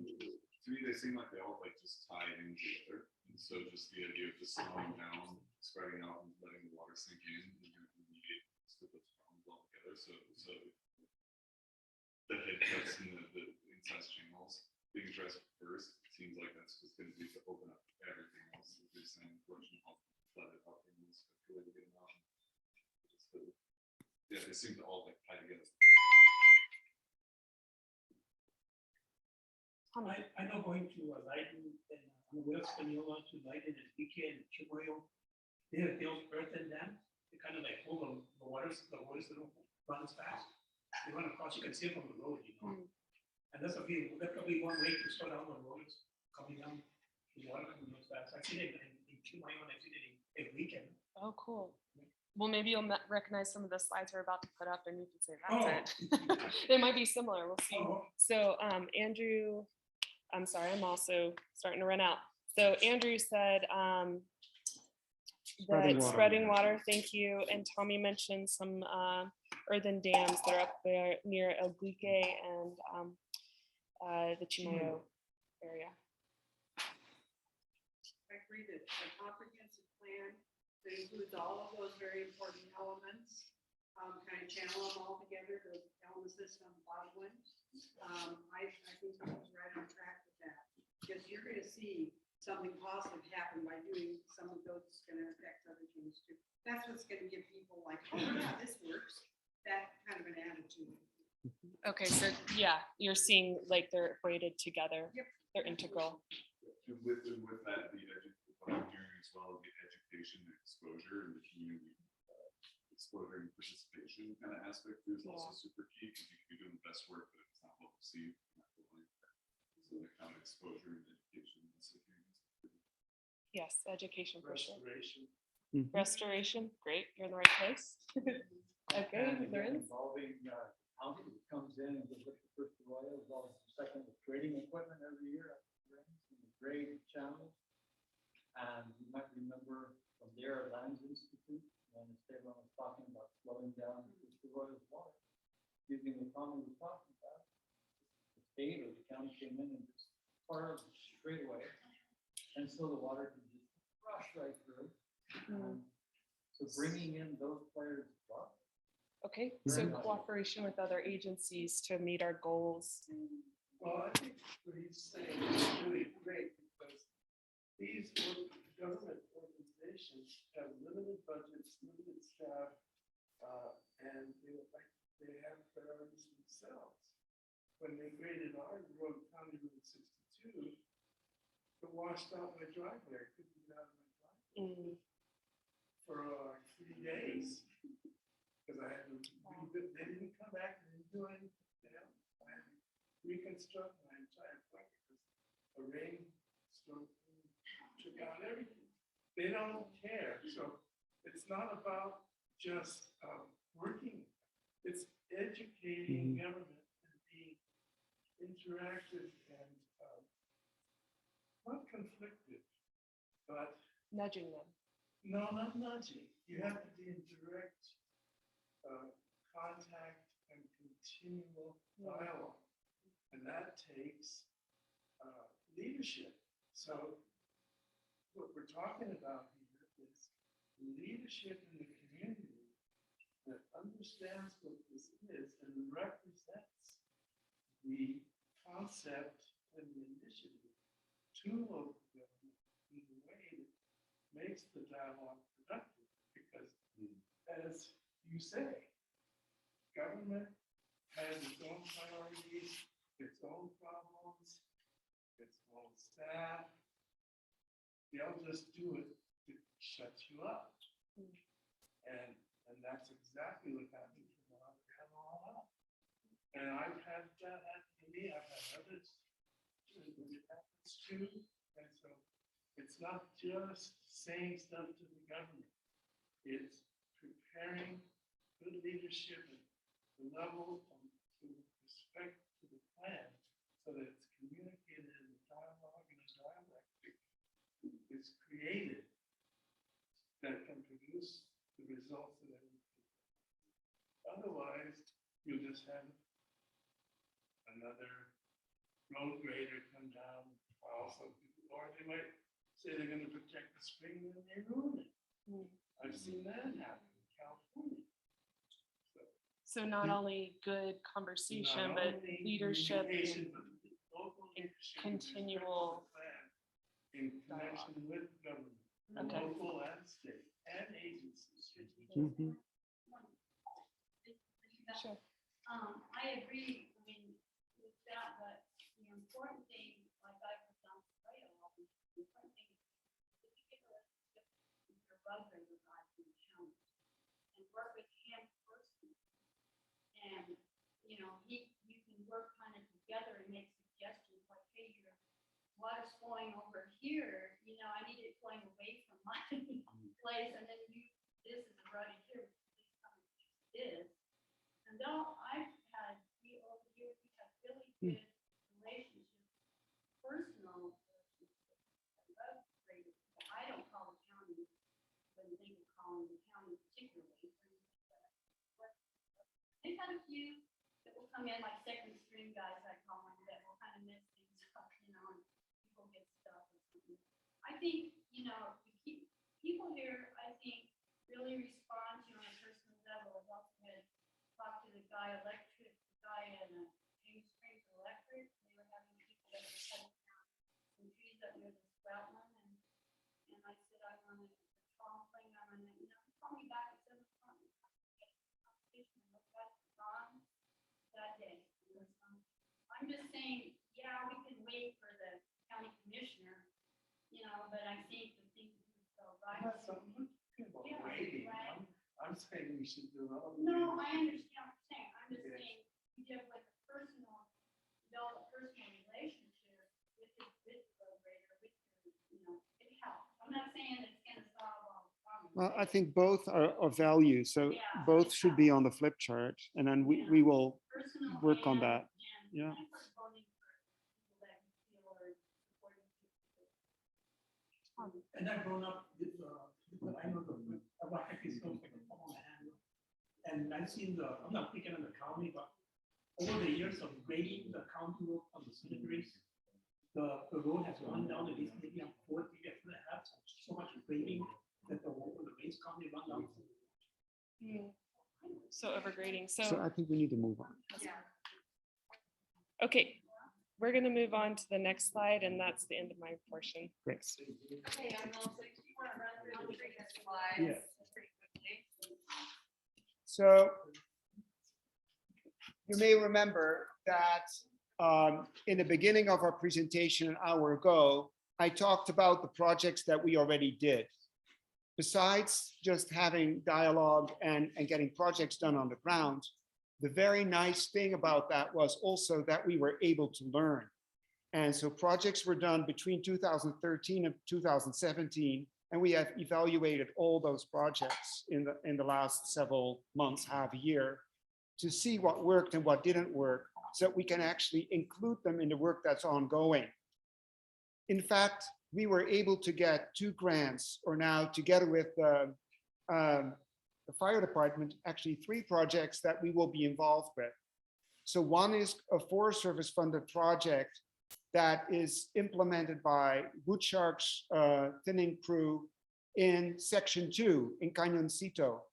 me, they seem like they all just tie in together. And so just the idea of just slowing down, spreading out, and letting the water sink in, and you immediate those problems all together. So the head cuts and the inside channels being addressed first seems like that's just going to be to open up everything else. If you're saying erosion help flood it up and it's really to get them out. Yeah, they seem to all tie together. I know going to Leiden and West Espanola to Leiden and Iquique and Chimoyo, they have built earthen dams. They kind of like hold the waters that don't run as fast. They run across, you can see it from the road, you know. And that's probably one way to slow down the roads coming down The water comes real fast. I've seen it in Chimayo, and I've seen it in weekend. Oh, cool. Well, maybe you'll recognize some of the slides we're about to put up and you can say, Oh. that's it. They might be similar, we'll see. Oh. So Andrew, I'm sorry, I'm also starting to run out. So Andrew said Spreading that water. spreading water, thank you. And Tommy mentioned some earthen dams that are up there near El Glique and the Chimayo area. I agree that a comprehensive plan that includes all of those very important elements, kind of channel them all together, those elements listed on the bottom one. I think I was right on track with that, because you're gonna see something positive happen by doing some of those, it's gonna affect other things too. That's what's gonna give people like, oh yeah, this works, that kind of an attitude. Okay, so yeah, you're seeing like they're braided together. Yep. They're integral. And with that, what I'm hearing as well, the education and exposure and the community exposure and participation kind of aspect is also super key, because you can be doing the best work, but if it's not well received. So the kind of exposure and education. Yes, education for sure. Restoration. Restoration, great, you're in the right place. Okay, And again, Lorenz? involving county that comes in and gives us the first oil, as well as the second with grading equipment every year after the rains and the grade channels. And you might remember from their Lands Institute, when Esteban was talking about slowing down the Royal's water, using the common we're talking about, the state or the county came in and just carved straight away. And so the water can just rush right through. So bringing in those players as well. Okay, so cooperation with other agencies to meet our goals. Well, I think what he's saying is really great, because these government organizations have limited budgets, limited staff, and they have priorities themselves. When they graded our road, County Road 62, it washed out my driveway. I couldn't get out of my driveway for 3 days, because I had to rebuild. They didn't come back and didn't do anything else. I had to reconstruct my entire plan because a rainstorm took out everything. They don't care. So it's not about just working. It's educating government and being interactive and not conflicted, but nudging them. No, not nudging. You have to be in direct contact and continual dialogue, and that takes leadership. So what we're talking about here is leadership in the community that understands what this is and represents the concept and the initiative to local government in a way that makes the dialogue productive. Because as you say, government has its own priorities, its own problems, its own staff. They'll just do it to shut you up. And that's exactly what happened to Montana. And I've had that happen to me. I've had others. It happens too. And so it's not just saying stuff to the government. It's preparing good leadership at the level of respect to the plan so that it's communicated in the dialogue and the dialectic is created that can produce the results that everything. Otherwise, you just have another road grader come down, also, or they might say they're going to protect the spring and they ruin it. I've seen that happen in California. So not only good conversation, but leadership and continual in connection with government, local and state and agencies. Sure. I agree. I mean, with that, but the important thing, like I put down right along, the important thing is to get a relationship with your brother and your guy in the county and work with him personally. And, you know, you can work kind of together and make suggestions like, hey, you're water's flowing over here, you know, I need it flowing away from my place, and then this is running here, this. And though I've had, over the years, we have really good relationships, personal relationships. I don't call the county, but they would call the county particularly. They've had a few that will come in like second string guys, I call them, that will kind of mess things up, you know, and people get stuff or something. I think, you know, people here, I think, really respond to you on a personal level. I've also had talked to the guy at James Springs Electric. They were having people that were cutting down some trees up near this wetland, and I said, I want to call thing, I want to, you know, call me back at 7 o'clock. That day. I'm just saying, yeah, we can wait for the county commissioner, you know, but I think the thing is so right. Yeah, right. I'm saying we should develop. No, I understand what you're saying. I'm just saying, you have like a develop a personal relationship with the road grader, with your, you know, it helps. I'm not saying it's gonna solve all the problems. Well, I think both are of value, so Yeah, both should be on the flip chart, and then we will Personal work on that. and Yeah. I'm for voting for people that you feel are supporting people. And I've grown up with, I know the Waikiki is like a palm on the hand. And I've seen I'm not picking on the county, but over the years of grading the county road on the cemeteries, the road has run down at least maybe on 4 feet and a half, so much grading that the rains county run down. So overgrading. So I think we need to move on. Okay, we're gonna move on to the next slide, and that's the end of my portion. Great. Okay, I'm also, do you want to run through the previous slides Yeah. pretty quickly? So you may remember that in the beginning of our presentation an hour ago, I talked about the projects that we already did. Besides just having dialogue and getting projects done on the ground, the very nice thing about that was also that we were able to learn. And so projects were done between 2013 and 2017, and we have evaluated all those projects in the last several months, half a year, to see what worked and what didn't work, so that we can actually include them in the work that's ongoing. In fact, we were able to get 2 grants, or now together with the fire department, actually 3 projects that we will be involved with. So one is a Forest Service funded project that is implemented by Wood Shark's thinning crew in section 2 in Cañoncito,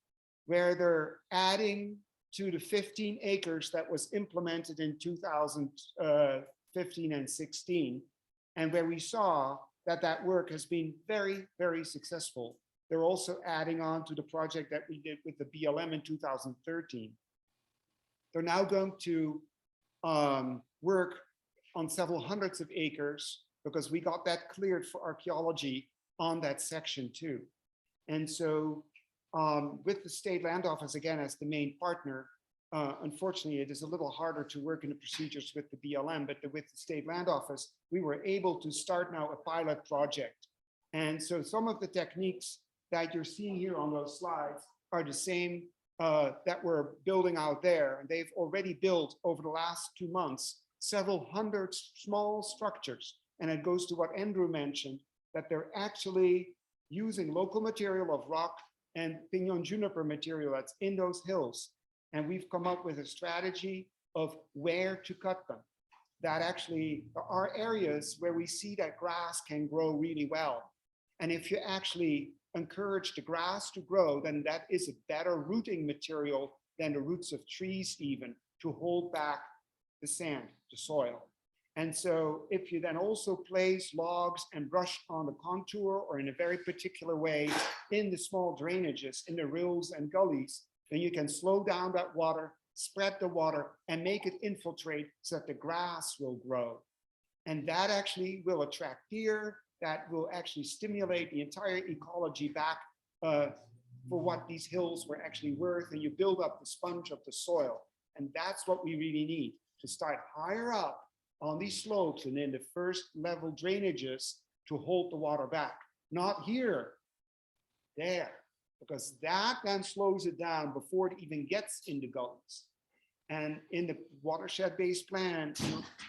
where they're adding to the 15 acres that was implemented in 2015 and 16, and where we saw that work has been very, very successful. They're also adding on to the project that we did with the BLM in 2013. They're now going to work on several hundreds of acres because we got that cleared for archaeology on that section too. And so with the state land office again as the main partner, unfortunately, it is a little harder to work in the procedures with the BLM, but with the state land office, we were able to start now a pilot project. And so some of the techniques that you're seeing here on those slides are the same that we're building out there. And they've already built over the last 2 months, several hundred small structures. And it goes to what Andrew mentioned, that they're actually using local material of rock and pinon juniper material that's in those hills. And we've come up with a strategy of where to cut them. That actually there are areas where we see that grass can grow really well. And if you actually encourage the grass to grow, then that is a better rooting material than the roots of trees even to hold back the sand, the soil. And so if you then also place logs and brush on the contour or in a very particular way in the small drainages, in the rills and gullies, then you can slow down that water, spread the water, and make it infiltrate so that the grass will grow. And that actually will attract deer, that will actually stimulate the entire ecology back for what these hills were actually worth, and you build up the sponge of the soil. And that's what we really need, to start higher up on these slopes and in the first level drainages to hold the water back. Not here, there, because that then slows it down before it even gets in the gullies. And in the watershed-based plan,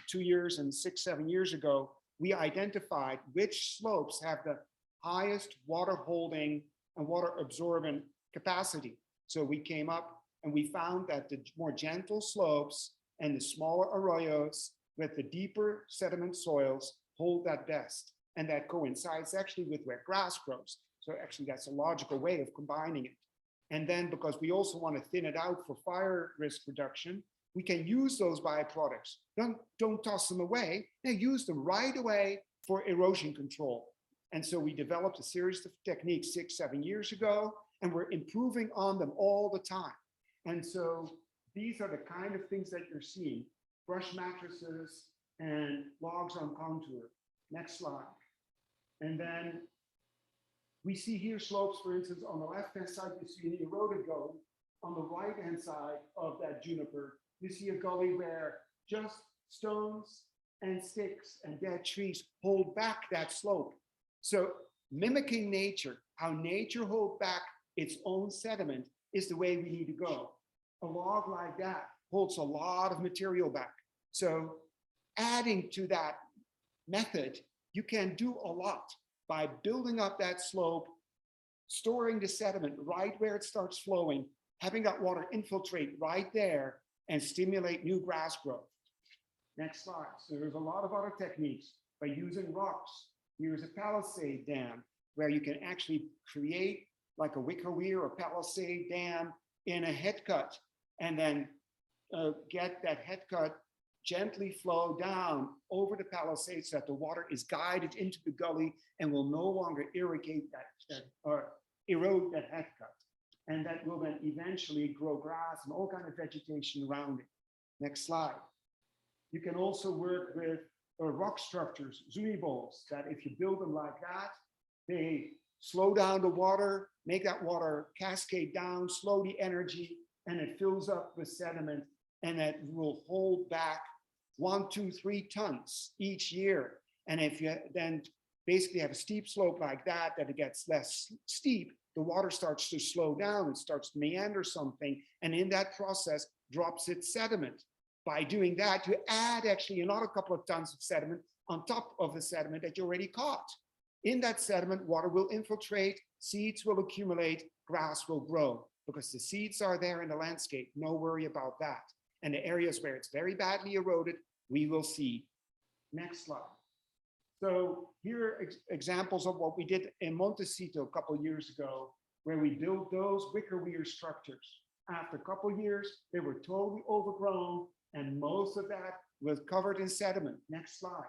2 years and 6, 7 years ago, we identified which slopes have the highest water holding and water absorbent capacity. So we came up and we found that the more gentle slopes and the smaller arroyos with the deeper sediment soils hold that best. And that coincides actually with where grass grows. So actually that's a logical way of combining it. And then because we also want to thin it out for fire risk reduction, we can use those byproducts. Don't toss them away. They use them right away for erosion control. And so we developed a series of techniques 6, 7 years ago, and we're improving on them all the time. And so these are the kind of things that you're seeing: brush mattresses and logs on contour. Next slide. And then we see here slopes, for instance, on the left-hand side, you see an eroded gully. On the right-hand side of that juniper, you see a gully where just stones and sticks and dead trees hold back that slope. So mimicking nature, how nature holds back its own sediment is the way we need to go. A log like that holds a lot of material back. So adding to that method, you can do a lot by building up that slope, storing the sediment right where it starts flowing, having that water infiltrate right there and stimulate new grass growth. Next slide. So there's a lot of other techniques by using rocks. Here's a palisade dam where you can actually create like a wicker weir or palisade dam in a head cut, and then get that head cut gently flow down over the palisade so that the water is guided into the gully and will no longer irrigate that or erode that head cut. And that will then eventually grow grass and all kind of vegetation around it. Next slide. You can also work with rock structures, zuni bowls, that if you build them like that, they slow down the water, make that water cascade down, slow the energy, and it fills up with sediment, and it will hold back 1, 2, 3 tons each year. And if you then basically have a steep slope like that, that it gets less steep, the water starts to slow down and starts to meander something, and in that process drops its sediment. By doing that, you add actually another couple of tons of sediment on top of the sediment that you already caught. In that sediment, water will infiltrate, seeds will accumulate, grass will grow, because the seeds are there in the landscape. No worry about that. And the areas where it's very badly eroded, we will see. Next slide. So here are examples of what we did in Montecito a couple of years ago, where we built those wicker weir structures. After a couple of years, they were totally overgrown, and most of that was covered in sediment. Next slide.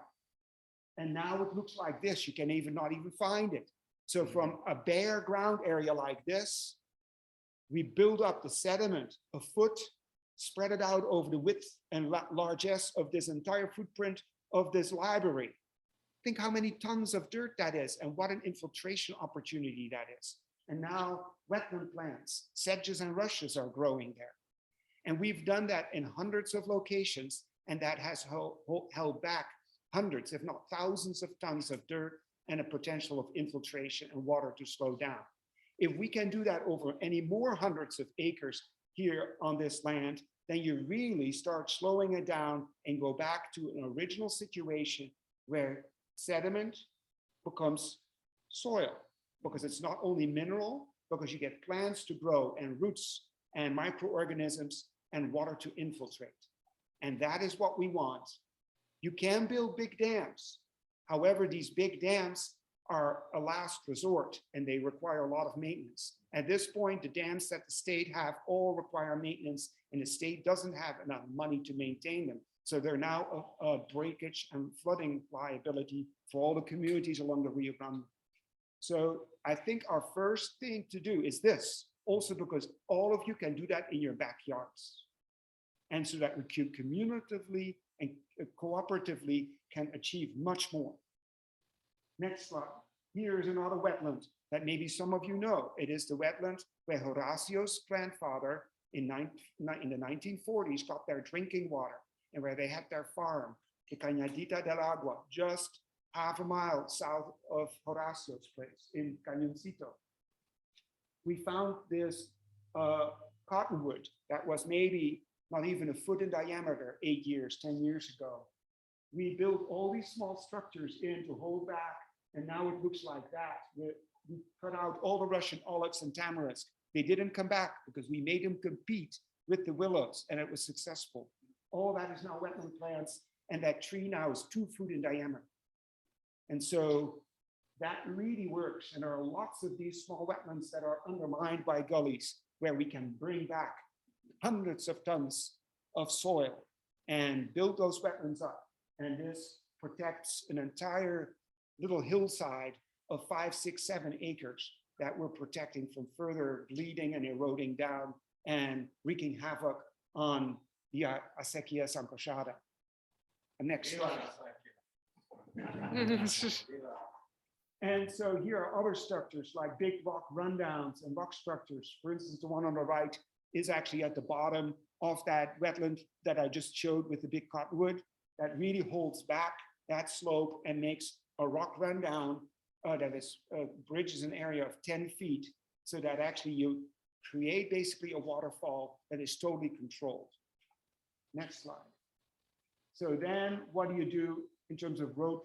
And now it looks like this. You can not even find it. So from a bare ground area like this, we build up the sediment a foot, spread it out over the width and largesse of this entire footprint of this library. Think how many tons of dirt that is and what an infiltration opportunity that is. And now wetland plants, sedges and rushes are growing there. And we've done that in hundreds of locations, and that has held back hundreds, if not thousands of tons of dirt and a potential of infiltration and water to slow down. If we can do that over any more hundreds of acres here on this land, then you really start slowing it down and go back to an original situation where sediment becomes soil, because it's not only mineral, because you get plants to grow and roots and microorganisms and water to infiltrate. And that is what we want. You can build big dams. However, these big dams are a last resort and they require a lot of maintenance. At this point, the dams that the state have all require maintenance, and the state doesn't have enough money to maintain them. So they're now a breakage and flooding liability for all the communities along the Rio Grande. So I think our first thing to do is this, also because all of you can do that in your backyards. And so that we can communicatively and cooperatively can achieve much more. Next slide. Here is another wetland that maybe some of you know. It is the wetland where Horacio's grandfather in the 1940s got their drinking water, and where they had their farm the Cañadita del Agua, just half a mile south of Horacio's place in Cañoncito. We found this cottonwood that was maybe not even a foot in diameter 8 years, 10 years ago. We built all these small structures in to hold back, and now it looks like that. We cut out all the Russian olives and tamarisk. They didn't come back because we made them compete with the willows, and it was successful. All that is now wetland plants, and that tree now is 2 feet in diameter. And so that really works. And there are lots of these small wetlands that are undermined by gullies where we can bring back hundreds of tons of soil and build those wetlands up. And this protects an entire little hillside of 5, 6, 7 acres that we're protecting from further bleeding and eroding down and wreaking havoc on the Acequia sancochada. Next slide. And so here are other structures like big rock rundowns and rock structures. For instance, the one on the right is actually at the bottom of that wetland that I just showed with the big cottonwood that really holds back that slope and makes a rock rundown that is bridges an area of 10 feet so that actually you create basically a waterfall that is totally controlled. Next slide. So then what do you do in terms of road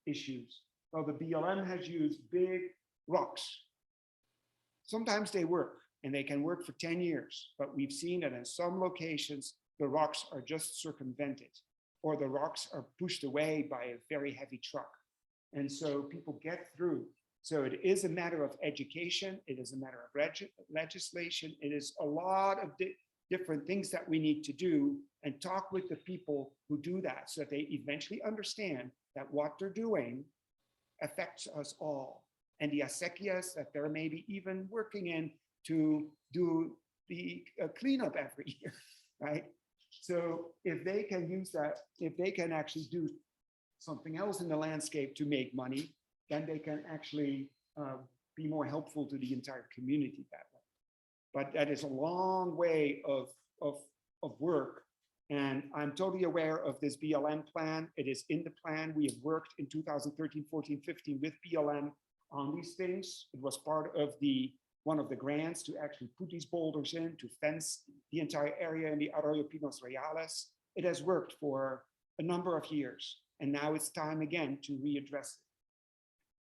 issues? Well, the BLM has used big rocks. Sometimes they work and they can work for 10 years, but we've seen that in some locations, the rocks are just circumvented or the rocks are pushed away by a very heavy truck. And so people get through. So it is a matter of education. It is a matter of legislation. It is a lot of different things that we need to do and talk with the people who do that so that they eventually understand that what they're doing affects us all. And the acequias that they're maybe even working in to do the cleanup every year, right? So if they can use that, if they can actually do something else in the landscape to make money, then they can actually be more helpful to the entire community that way. But that is a long way of work. And I'm totally aware of this BLM plan. It is in the plan. We have worked in 2013, 14, 15 with BLM on these things. It was part of one of the grants to actually put these boulders in, to fence the entire area in the Arroyo Pinos Reales. It has worked for a number of years. And now it's time again to readdress it.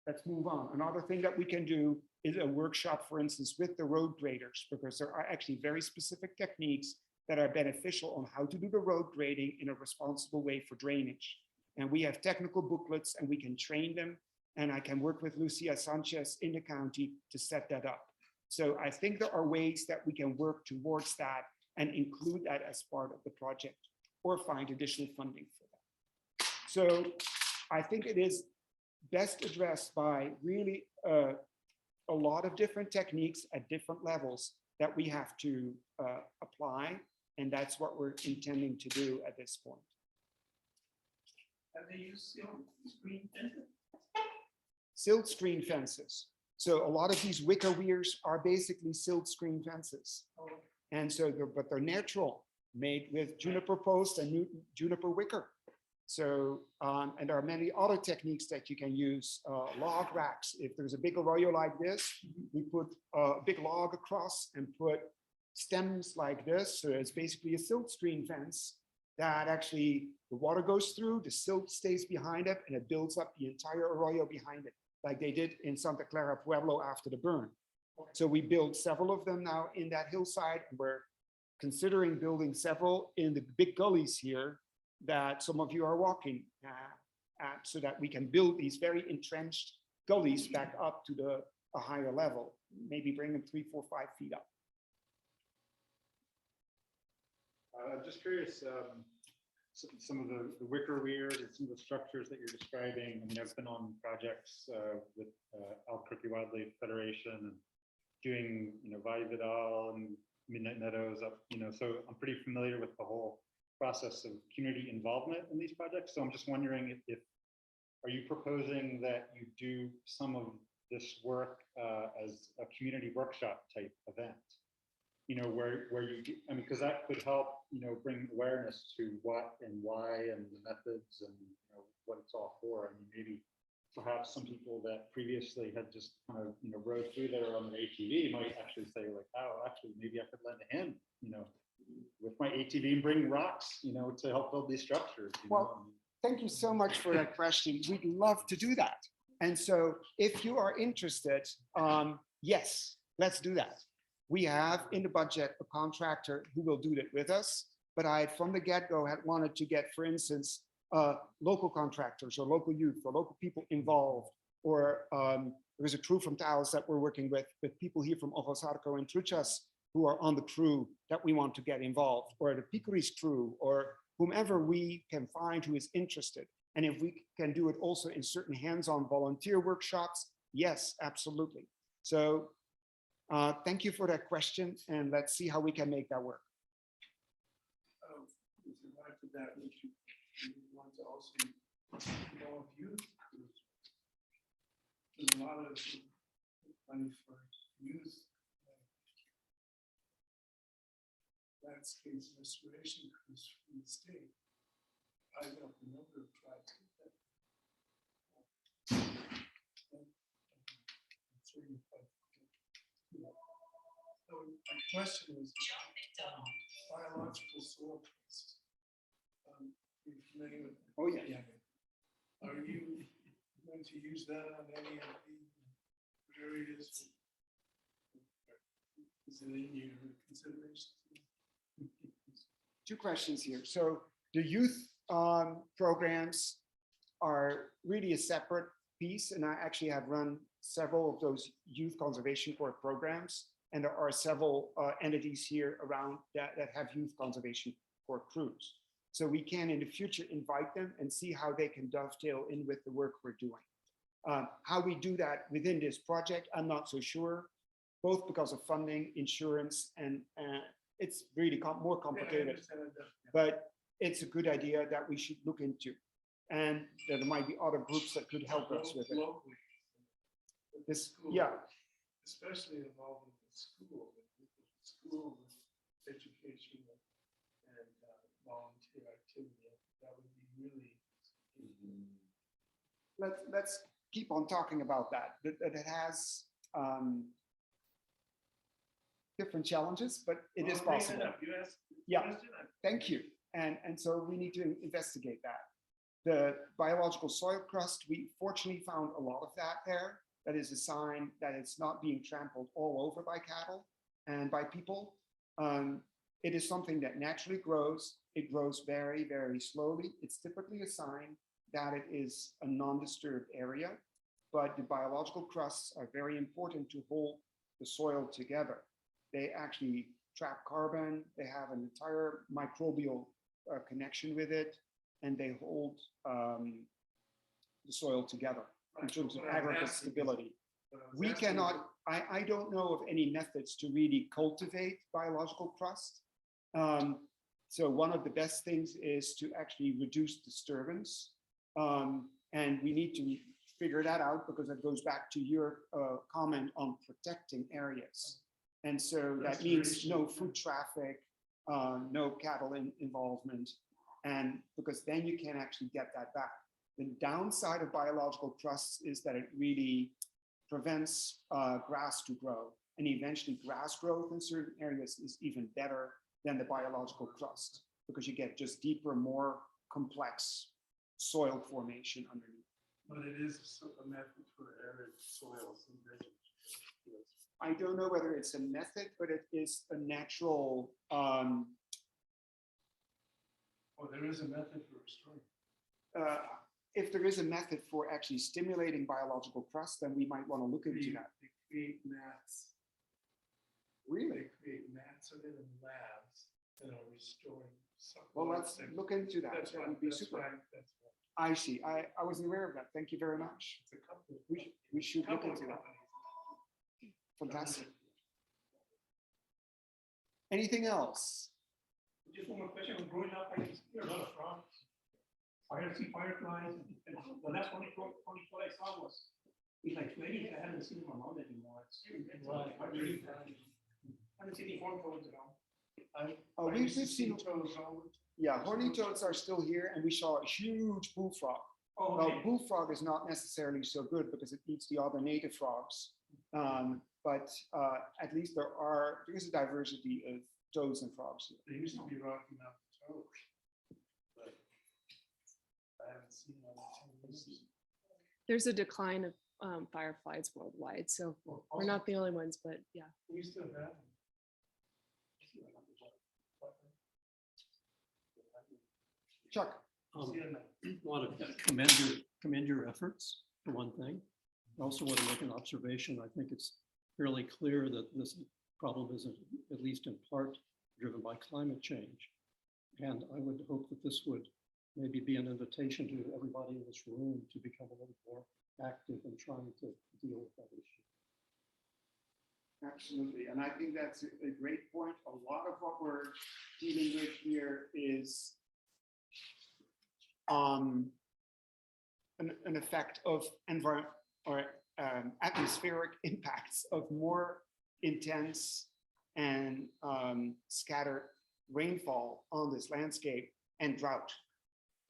Let's move on. Another thing that we can do is a workshop, for instance, with the road graders, because there are actually very specific techniques that are beneficial on how to do the road grading in a responsible way for drainage. And we have technical booklets and we can train them. And I can work with Lucia Sanchez in the county to set that up. So I think there are ways that we can work towards that and include that as part of the project or find additional funding for that. So I think it is best addressed by really a lot of different techniques at different levels that we have to apply. And that's what we're intending to do at this point. Have they used screen fences? Silt screen fences. So a lot of these wicker weirs are basically silt screen fences. And so, but they're natural, made with juniper post and juniper wicker. So, and there are many other techniques that you can use, log racks. If there's a big arroyo like this, we put a big log across and put stems like this. So it's basically a silt screen fence that actually the water goes through, the silt stays behind it, and it builds up the entire arroyo behind it, like they did in Santa Clara Pueblo after the burn. So we built several of them now in that hillside, and we're considering building several in the big gullies here that some of you are walking at, so that we can build these very entrenched gullies back up to a higher level, maybe bring them 3, 4, 5 feet up. I'm just curious, some of the wicker weird and some of the structures that you're describing. I mean, I've been on projects with Albuquerque Wildlife Federation and doing, Valle Vidal and Midnight Meadows up, so I'm pretty familiar with the whole process of community involvement in these projects. So I'm just wondering if are you proposing that you do some of this work as a community workshop type event? you know, where you, I mean, because that could help, you know, bring awareness to what and why and the methods and, you know, what it's all for. I mean, maybe perhaps some people that previously had just kind of, you know, rode through there on their ATV might actually say like, oh, actually, maybe I could lend a hand, you know, with my ATV and bring rocks, you know, to help build these structures. You know? Well, thank you so much for that question. We'd love to do that. And so if you are interested, yes, let's do that. We have in the budget a contractor who will do that with us, but I, from the get-go, had wanted to get, for instance, local contractors or local youth or local people involved, or there's a crew from Taos that we're working with people here from Ojos Arco and Truchas who are on the crew that we want to get involved, or the Picuris crew, or whomever we can find who is interested. And if we can do it also in certain hands-on volunteer workshops, yes, absolutely. So thank you for that question, and let's see how we can make that work. With regard to that issue, we want to also involve youth. There's a lot of money for youth landscapes restoration crews from the state. I know a number of tribes do that. So my question is biological soil traces. You're familiar with that? Oh, yeah. Are you going to use that on any of the areas? Is it in your consideration? Two questions here. So the youth programs are really a separate piece, and I actually have run several of those youth conservation corps programs, and there are several entities here around that have youth conservation corps crews. So we can in the future invite them and see how they can dovetail in with the work we're doing. How we do that within this project, I'm not so sure, both because of funding, insurance, and it's really more complicated, but it's a good idea that we should look into. And there might be other groups that could help us with it. Locally. This, yeah. Especially involving the school education and volunteer activity. That would be really. Let's keep on talking about that. That it has different challenges, but it is possible. Yeah, thank you. And so we need to investigate that. The biological soil crust, we fortunately found a lot of that there. That is a sign that it's not being trampled all over by cattle and by people. It is something that naturally grows. It grows very, very slowly. It's typically a sign that it is a non-disturbed area, but the biological crusts are very important to hold the soil together. They actually trap carbon. They have an entire microbial connection with it, and they hold the soil together in terms of aggregate stability. We cannot, I don't know of any methods to really cultivate biological crust. So one of the best things is to actually reduce disturbance. And we need to figure that out because it goes back to your comment on protecting areas. And so that means no foot traffic, no cattle involvement, and because then you can actually get that back. The downside of biological crusts is that it really prevents grass to grow, and eventually grass growth in certain areas is even better than the biological crust because you get just deeper, more complex soil formation underneath. But it is a method for arid soils and vegetation. I don't know whether it's a method, but it is a natural. Oh, there is a method for restoring. If there is a method for actually stimulating biological crust, then we might want to look into that. They create mats. Really? They create mats of it in labs that are restoring. Well, let's look into that. That's That would be super. That's right. I see. I wasn't aware of that. Thank you very much. It's a couple. We should look into that. Fantastic. Anything else? Just one more question. Growing up, I used to hear a lot of frogs. I see fireflies, and the last one I saw was like 20. I haven't seen them around anymore. haven't seen any horned toads at all. I We've used to see seen, toads all. yeah, horny toads are still here, and we saw a huge bullfrog. Oh, Well, okay. bullfrog is not necessarily so good because it eats the other native frogs. But at least there is a diversity of toads and frogs here. They used to be Rocky Mountain toads. But I haven't seen one in 10 years. There's a decline of fireflies worldwide, so we're not the only ones, but yeah. We still have them. Chuck? Want to commend your efforts, for one thing. I also want to make an observation. I think it's fairly clear that this problem is at least in part driven by climate change. And I would hope that this would maybe be an invitation to everybody in this room to become a little more active in trying to deal with that issue. Absolutely, and I think that's a great point. A lot of what we're dealing with here is an effect of atmospheric impacts of more intense and scattered rainfall on this landscape and drought,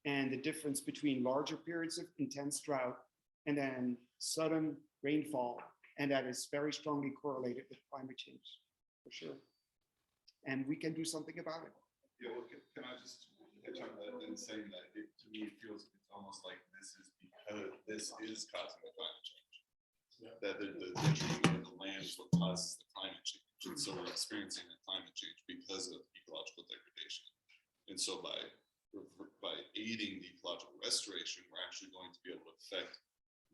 and the difference between larger periods of intense drought and then sudden rainfall. And that is very strongly correlated with climate change, for sure. And we can do something about it. Yeah, well, can I just touch on that and saying that to me, it feels it's almost like this is because this is causing the climate change. Yeah. That the treatment of the land is what causes the climate change. And so we're experiencing the climate change because of ecological degradation. And so by aiding the ecological restoration, we're actually going to be able to affect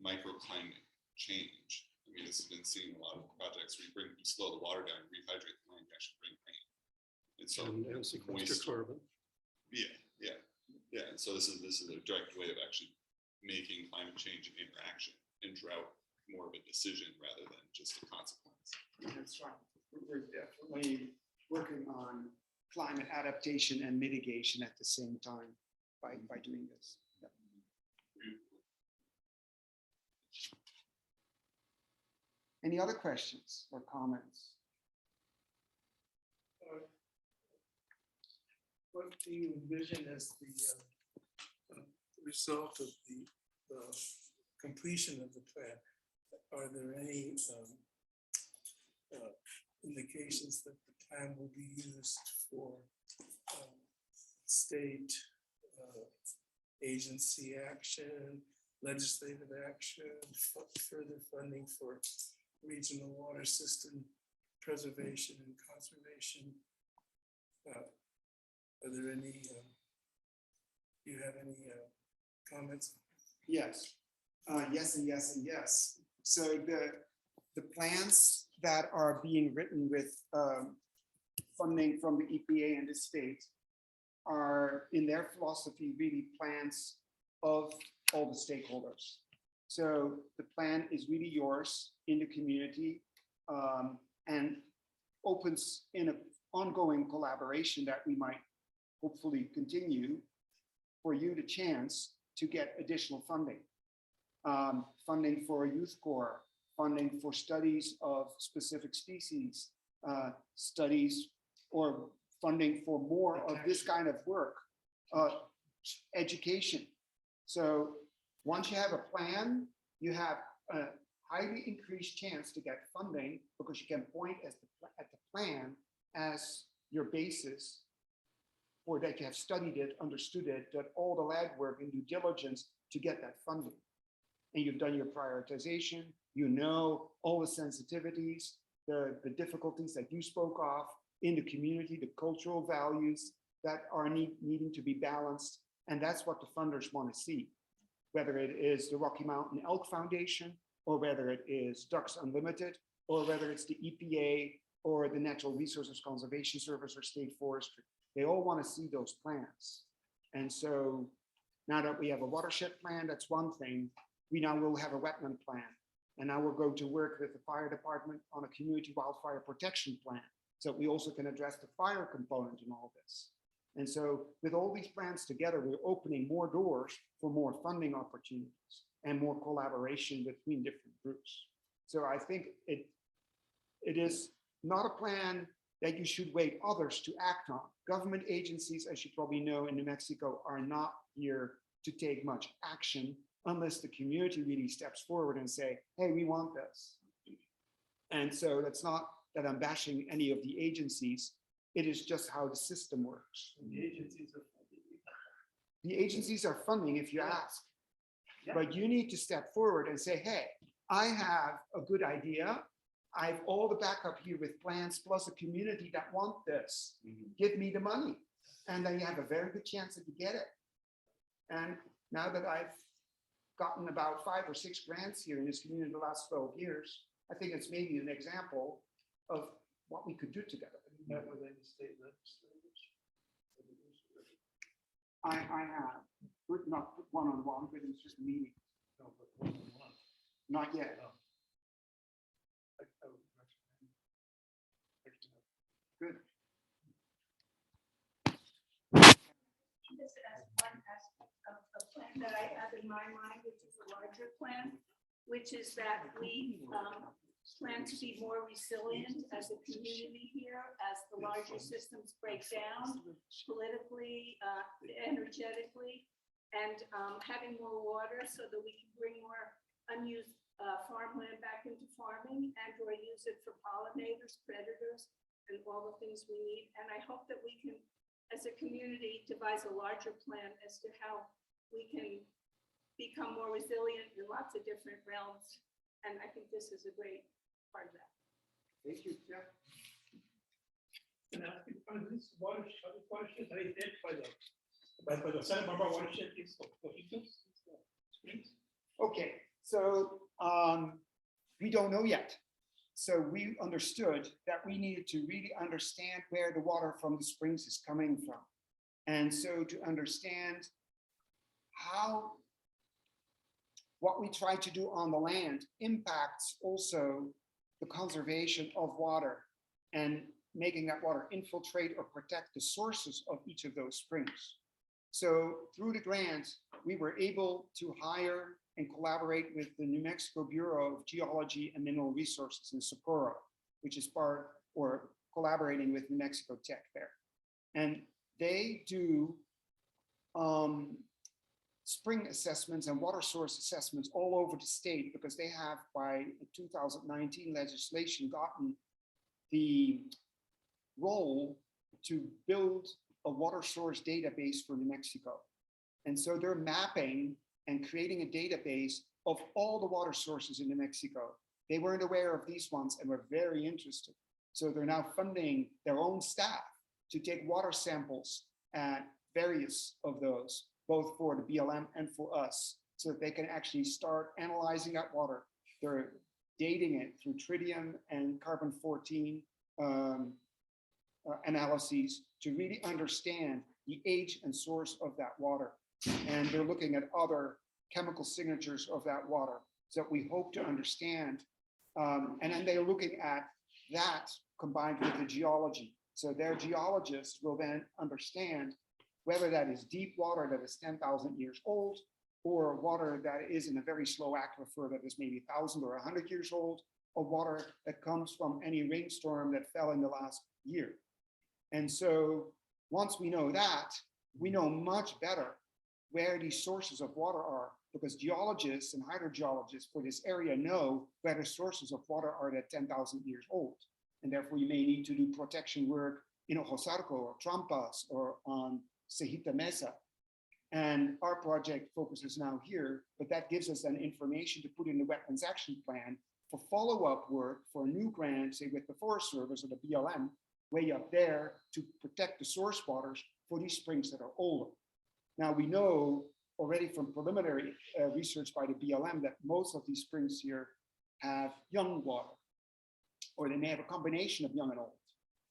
microclimate change. I mean, this has been seen in a lot of projects where you slow the water down, rehydrate the land, you actually bring rain. And so And sequester carbon. Yeah. And so this is a direct way of actually making climate change an interaction and drought more of a decision rather than just a consequence. That's right. We're definitely working on climate adaptation and mitigation at the same time by doing this. Yep. Any other questions or comments? What do you envision as the result of the completion of the plan? Are there any indications that the plan will be used for state agency action, legislative action, further funding for regional water system preservation and conservation? Are there any, do you have any comments? Yes. Yes and yes and yes. So the plans that are being written with funding from the EPA and the state are, in their philosophy, really plans of all the stakeholders. So the plan is really yours in the community and opens in an ongoing collaboration that we might hopefully continue for you the chance to get additional funding. Funding for a youth corps, funding for studies of specific species, studies or funding for more of this kind of work, education. So once you have a plan, you have a highly increased chance to get funding because you can point at the plan as your basis for that you have studied it, understood it, done all the legwork and due diligence to get that funding. And you've done your prioritization, you know all the sensitivities, the difficulties that you spoke of in the community, the cultural values that are needing to be balanced. And that's what the funders want to see, whether it is the Rocky Mountain Elk Foundation, or whether it is Ducks Unlimited, or whether it's the EPA or the Natural Resources Conservation Service or State Forestry. They all want to see those plans. And so now that we have a watershed plan, that's one thing. We now will have a wetland plan. And now we're going to work with the fire department on a community wildfire protection plan. So we also can address the fire component in all this. And so with all these plans together, we're opening more doors for more funding opportunities and more collaboration between different groups. So I think it is not a plan that you should wait others to act on. Government agencies, as you probably know, in New Mexico are not here to take much action unless the community really steps forward and say, hey, we want this. And so that's not that I'm bashing any of the agencies. It is just how the system works. The agencies are. The agencies are funding if you ask. But you need to step forward and say, hey, I have a good idea. I have all the backup here with plans plus a community that want this. Give me the money. And then you have a very good chance that you get it. And now that I've gotten about 5 or 6 grants here in this community the last 12 years, I think it's maybe an example of what we could do together. Met with any state legislators. I have, but not one-on-one, but it's just a meeting. No, but one-on-one. Not yet. No. I would recommend. Good. Just as one aspect of the plan that I have in my mind, which is a larger plan, which is that we plan to be more resilient as a community here as the larger systems break down politically, energetically, and having more water so that we can bring more unused farmland back into farming and or use it for pollinators, predators, and all the things we need. And I hope that we can, as a community, devise a larger plan as to how we can become more resilient in lots of different realms. And I think this is a great part of that. Thank you. Yeah. And on this watershed, are identified by the Santa Barbara watershed is springs? Okay, so we don't know yet. So we understood that we needed to really understand where the water from the springs is coming from. And so to understand how what we try to do on the land impacts also the conservation of water and making that water infiltrate or protect the sources of each of those springs. So through the grant, we were able to hire and collaborate with the New Mexico Bureau of Geology and Mineral Resources in Socorro, which is part or collaborating with New Mexico Tech there. And they do spring assessments and water source assessments all over the state because they have, by 2019 legislation, gotten the role to build a water source database for New Mexico. And so they're mapping and creating a database of all the water sources in New Mexico. They weren't aware of these ones and were very interested. So they're now funding their own staff to take water samples at various of those, both for the BLM and for us, so that they can actually start analyzing that water. They're dating it through tritium and carbon-14 analyses to really understand the age and source of that water. And they're looking at other chemical signatures of that water that we hope to understand. And then they're looking at that combined with the geology. So their geologists will then understand whether that is deep water that is 10,000 years old, or water that is in a very slow aquifer that is maybe 1,000 or 100 years old, or water that comes from any rainstorm that fell in the last year. And so once we know that, we know much better where these sources of water are, because geologists and hydrogeologists for this area know where the sources of water are that 10,000 years old. And therefore you may need to do protection work in Ojosarco or Trampas or on Cejita Mesa. And our project focuses now here, but that gives us then information to put in the Wetlands Action Plan for follow-up work for a new grant, say with the Forest Service or the BLM, way up there to protect the source waters for these springs that are older. Now we know already from preliminary research by the BLM that most of these springs here have young water, or they may have a combination of young and old.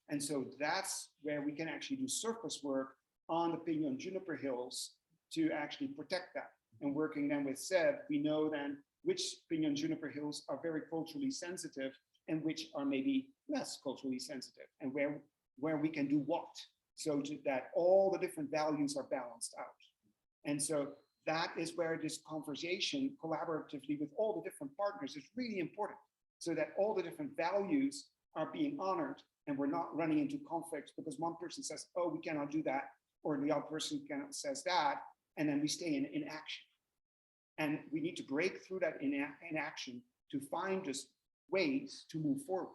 And so that's where we can actually do surface work on the Pinon Juniper Hills to actually protect that. And working then with Seb, we know then which Pinon Juniper Hills are very culturally sensitive and which are maybe less culturally sensitive, and where we can do what, so that all the different values are balanced out. And so that is where this conversation collaboratively with all the different partners is really important, so that all the different values are being honored and we're not running into conflicts because one person says, oh, we cannot do that, or the other person says that, and then we stay in inaction. And we need to break through that inaction to find just ways to move forward.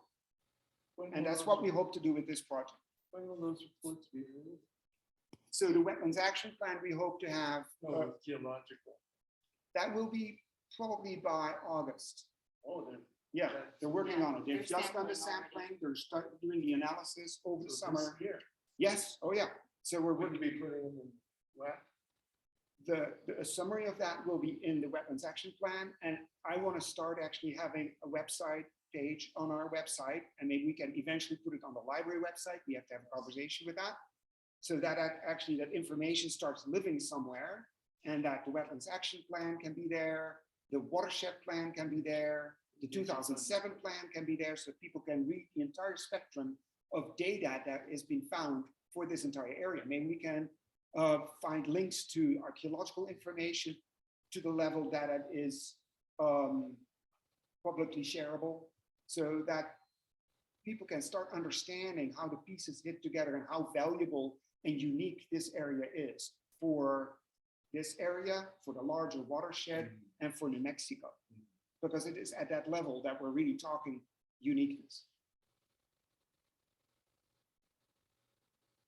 And that's what we hope to do with this project. When will those reports be released? So the wetlands action plan, we hope to have, Geological. that will be probably by August. Oh, then. Yeah, they're working on it. They've They're just done the sampling sampling. They're starting doing the analysis over the So summer. this year, Yes, oh yeah. So we're we're working. going to be putting them in wet. The summary of that will be in the wetlands action plan. And I want to start actually having a website page on our website, and maybe we can eventually put it on the library website. We have to have a conversation with that. So that actually that information starts living somewhere, and that the wetlands action plan can be there, the watershed plan can be there, the 2007 plan can be there, so people can read the entire spectrum of data that is being found for this entire area. Maybe we can find links to archaeological information to the level that it is publicly shareable, so that people can start understanding how the pieces fit together and how valuable and unique this area is for this area, for the larger watershed, and for New Mexico. Because it is at that level that we're really talking uniqueness.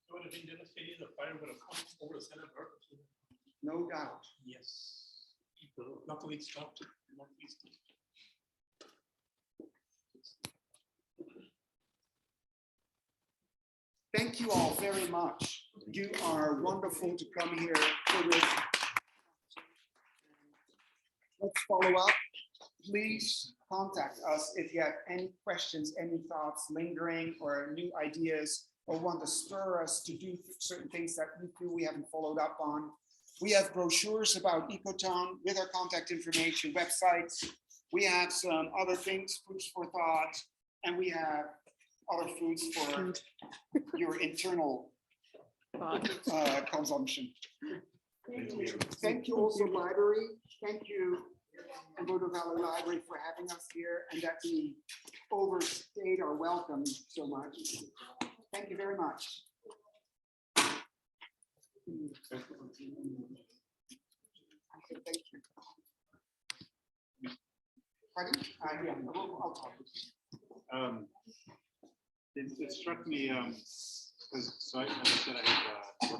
So would have been devastating, the fire would have come over the center of Earth. No doubt. Yes. Luckily it stopped. Luckily it stopped. Thank you all very much. You are wonderful to come here for this. Let's follow up. Please contact us if you have any questions, any thoughts lingering, or new ideas, or want to spur us to do certain things that we feel we haven't followed up on. We have brochures about Ecotone with our contact information, websites. We have some other things, foods for thought, and we have other foods for your internal consumption. Thank you also, library. Thank you, Embudo Valley Library, for having us here, and that we overstayed our welcome so much. Thank you very much. Thank you. Pardon? Yeah, I'll talk with you. It struck me, because, so as I said, I have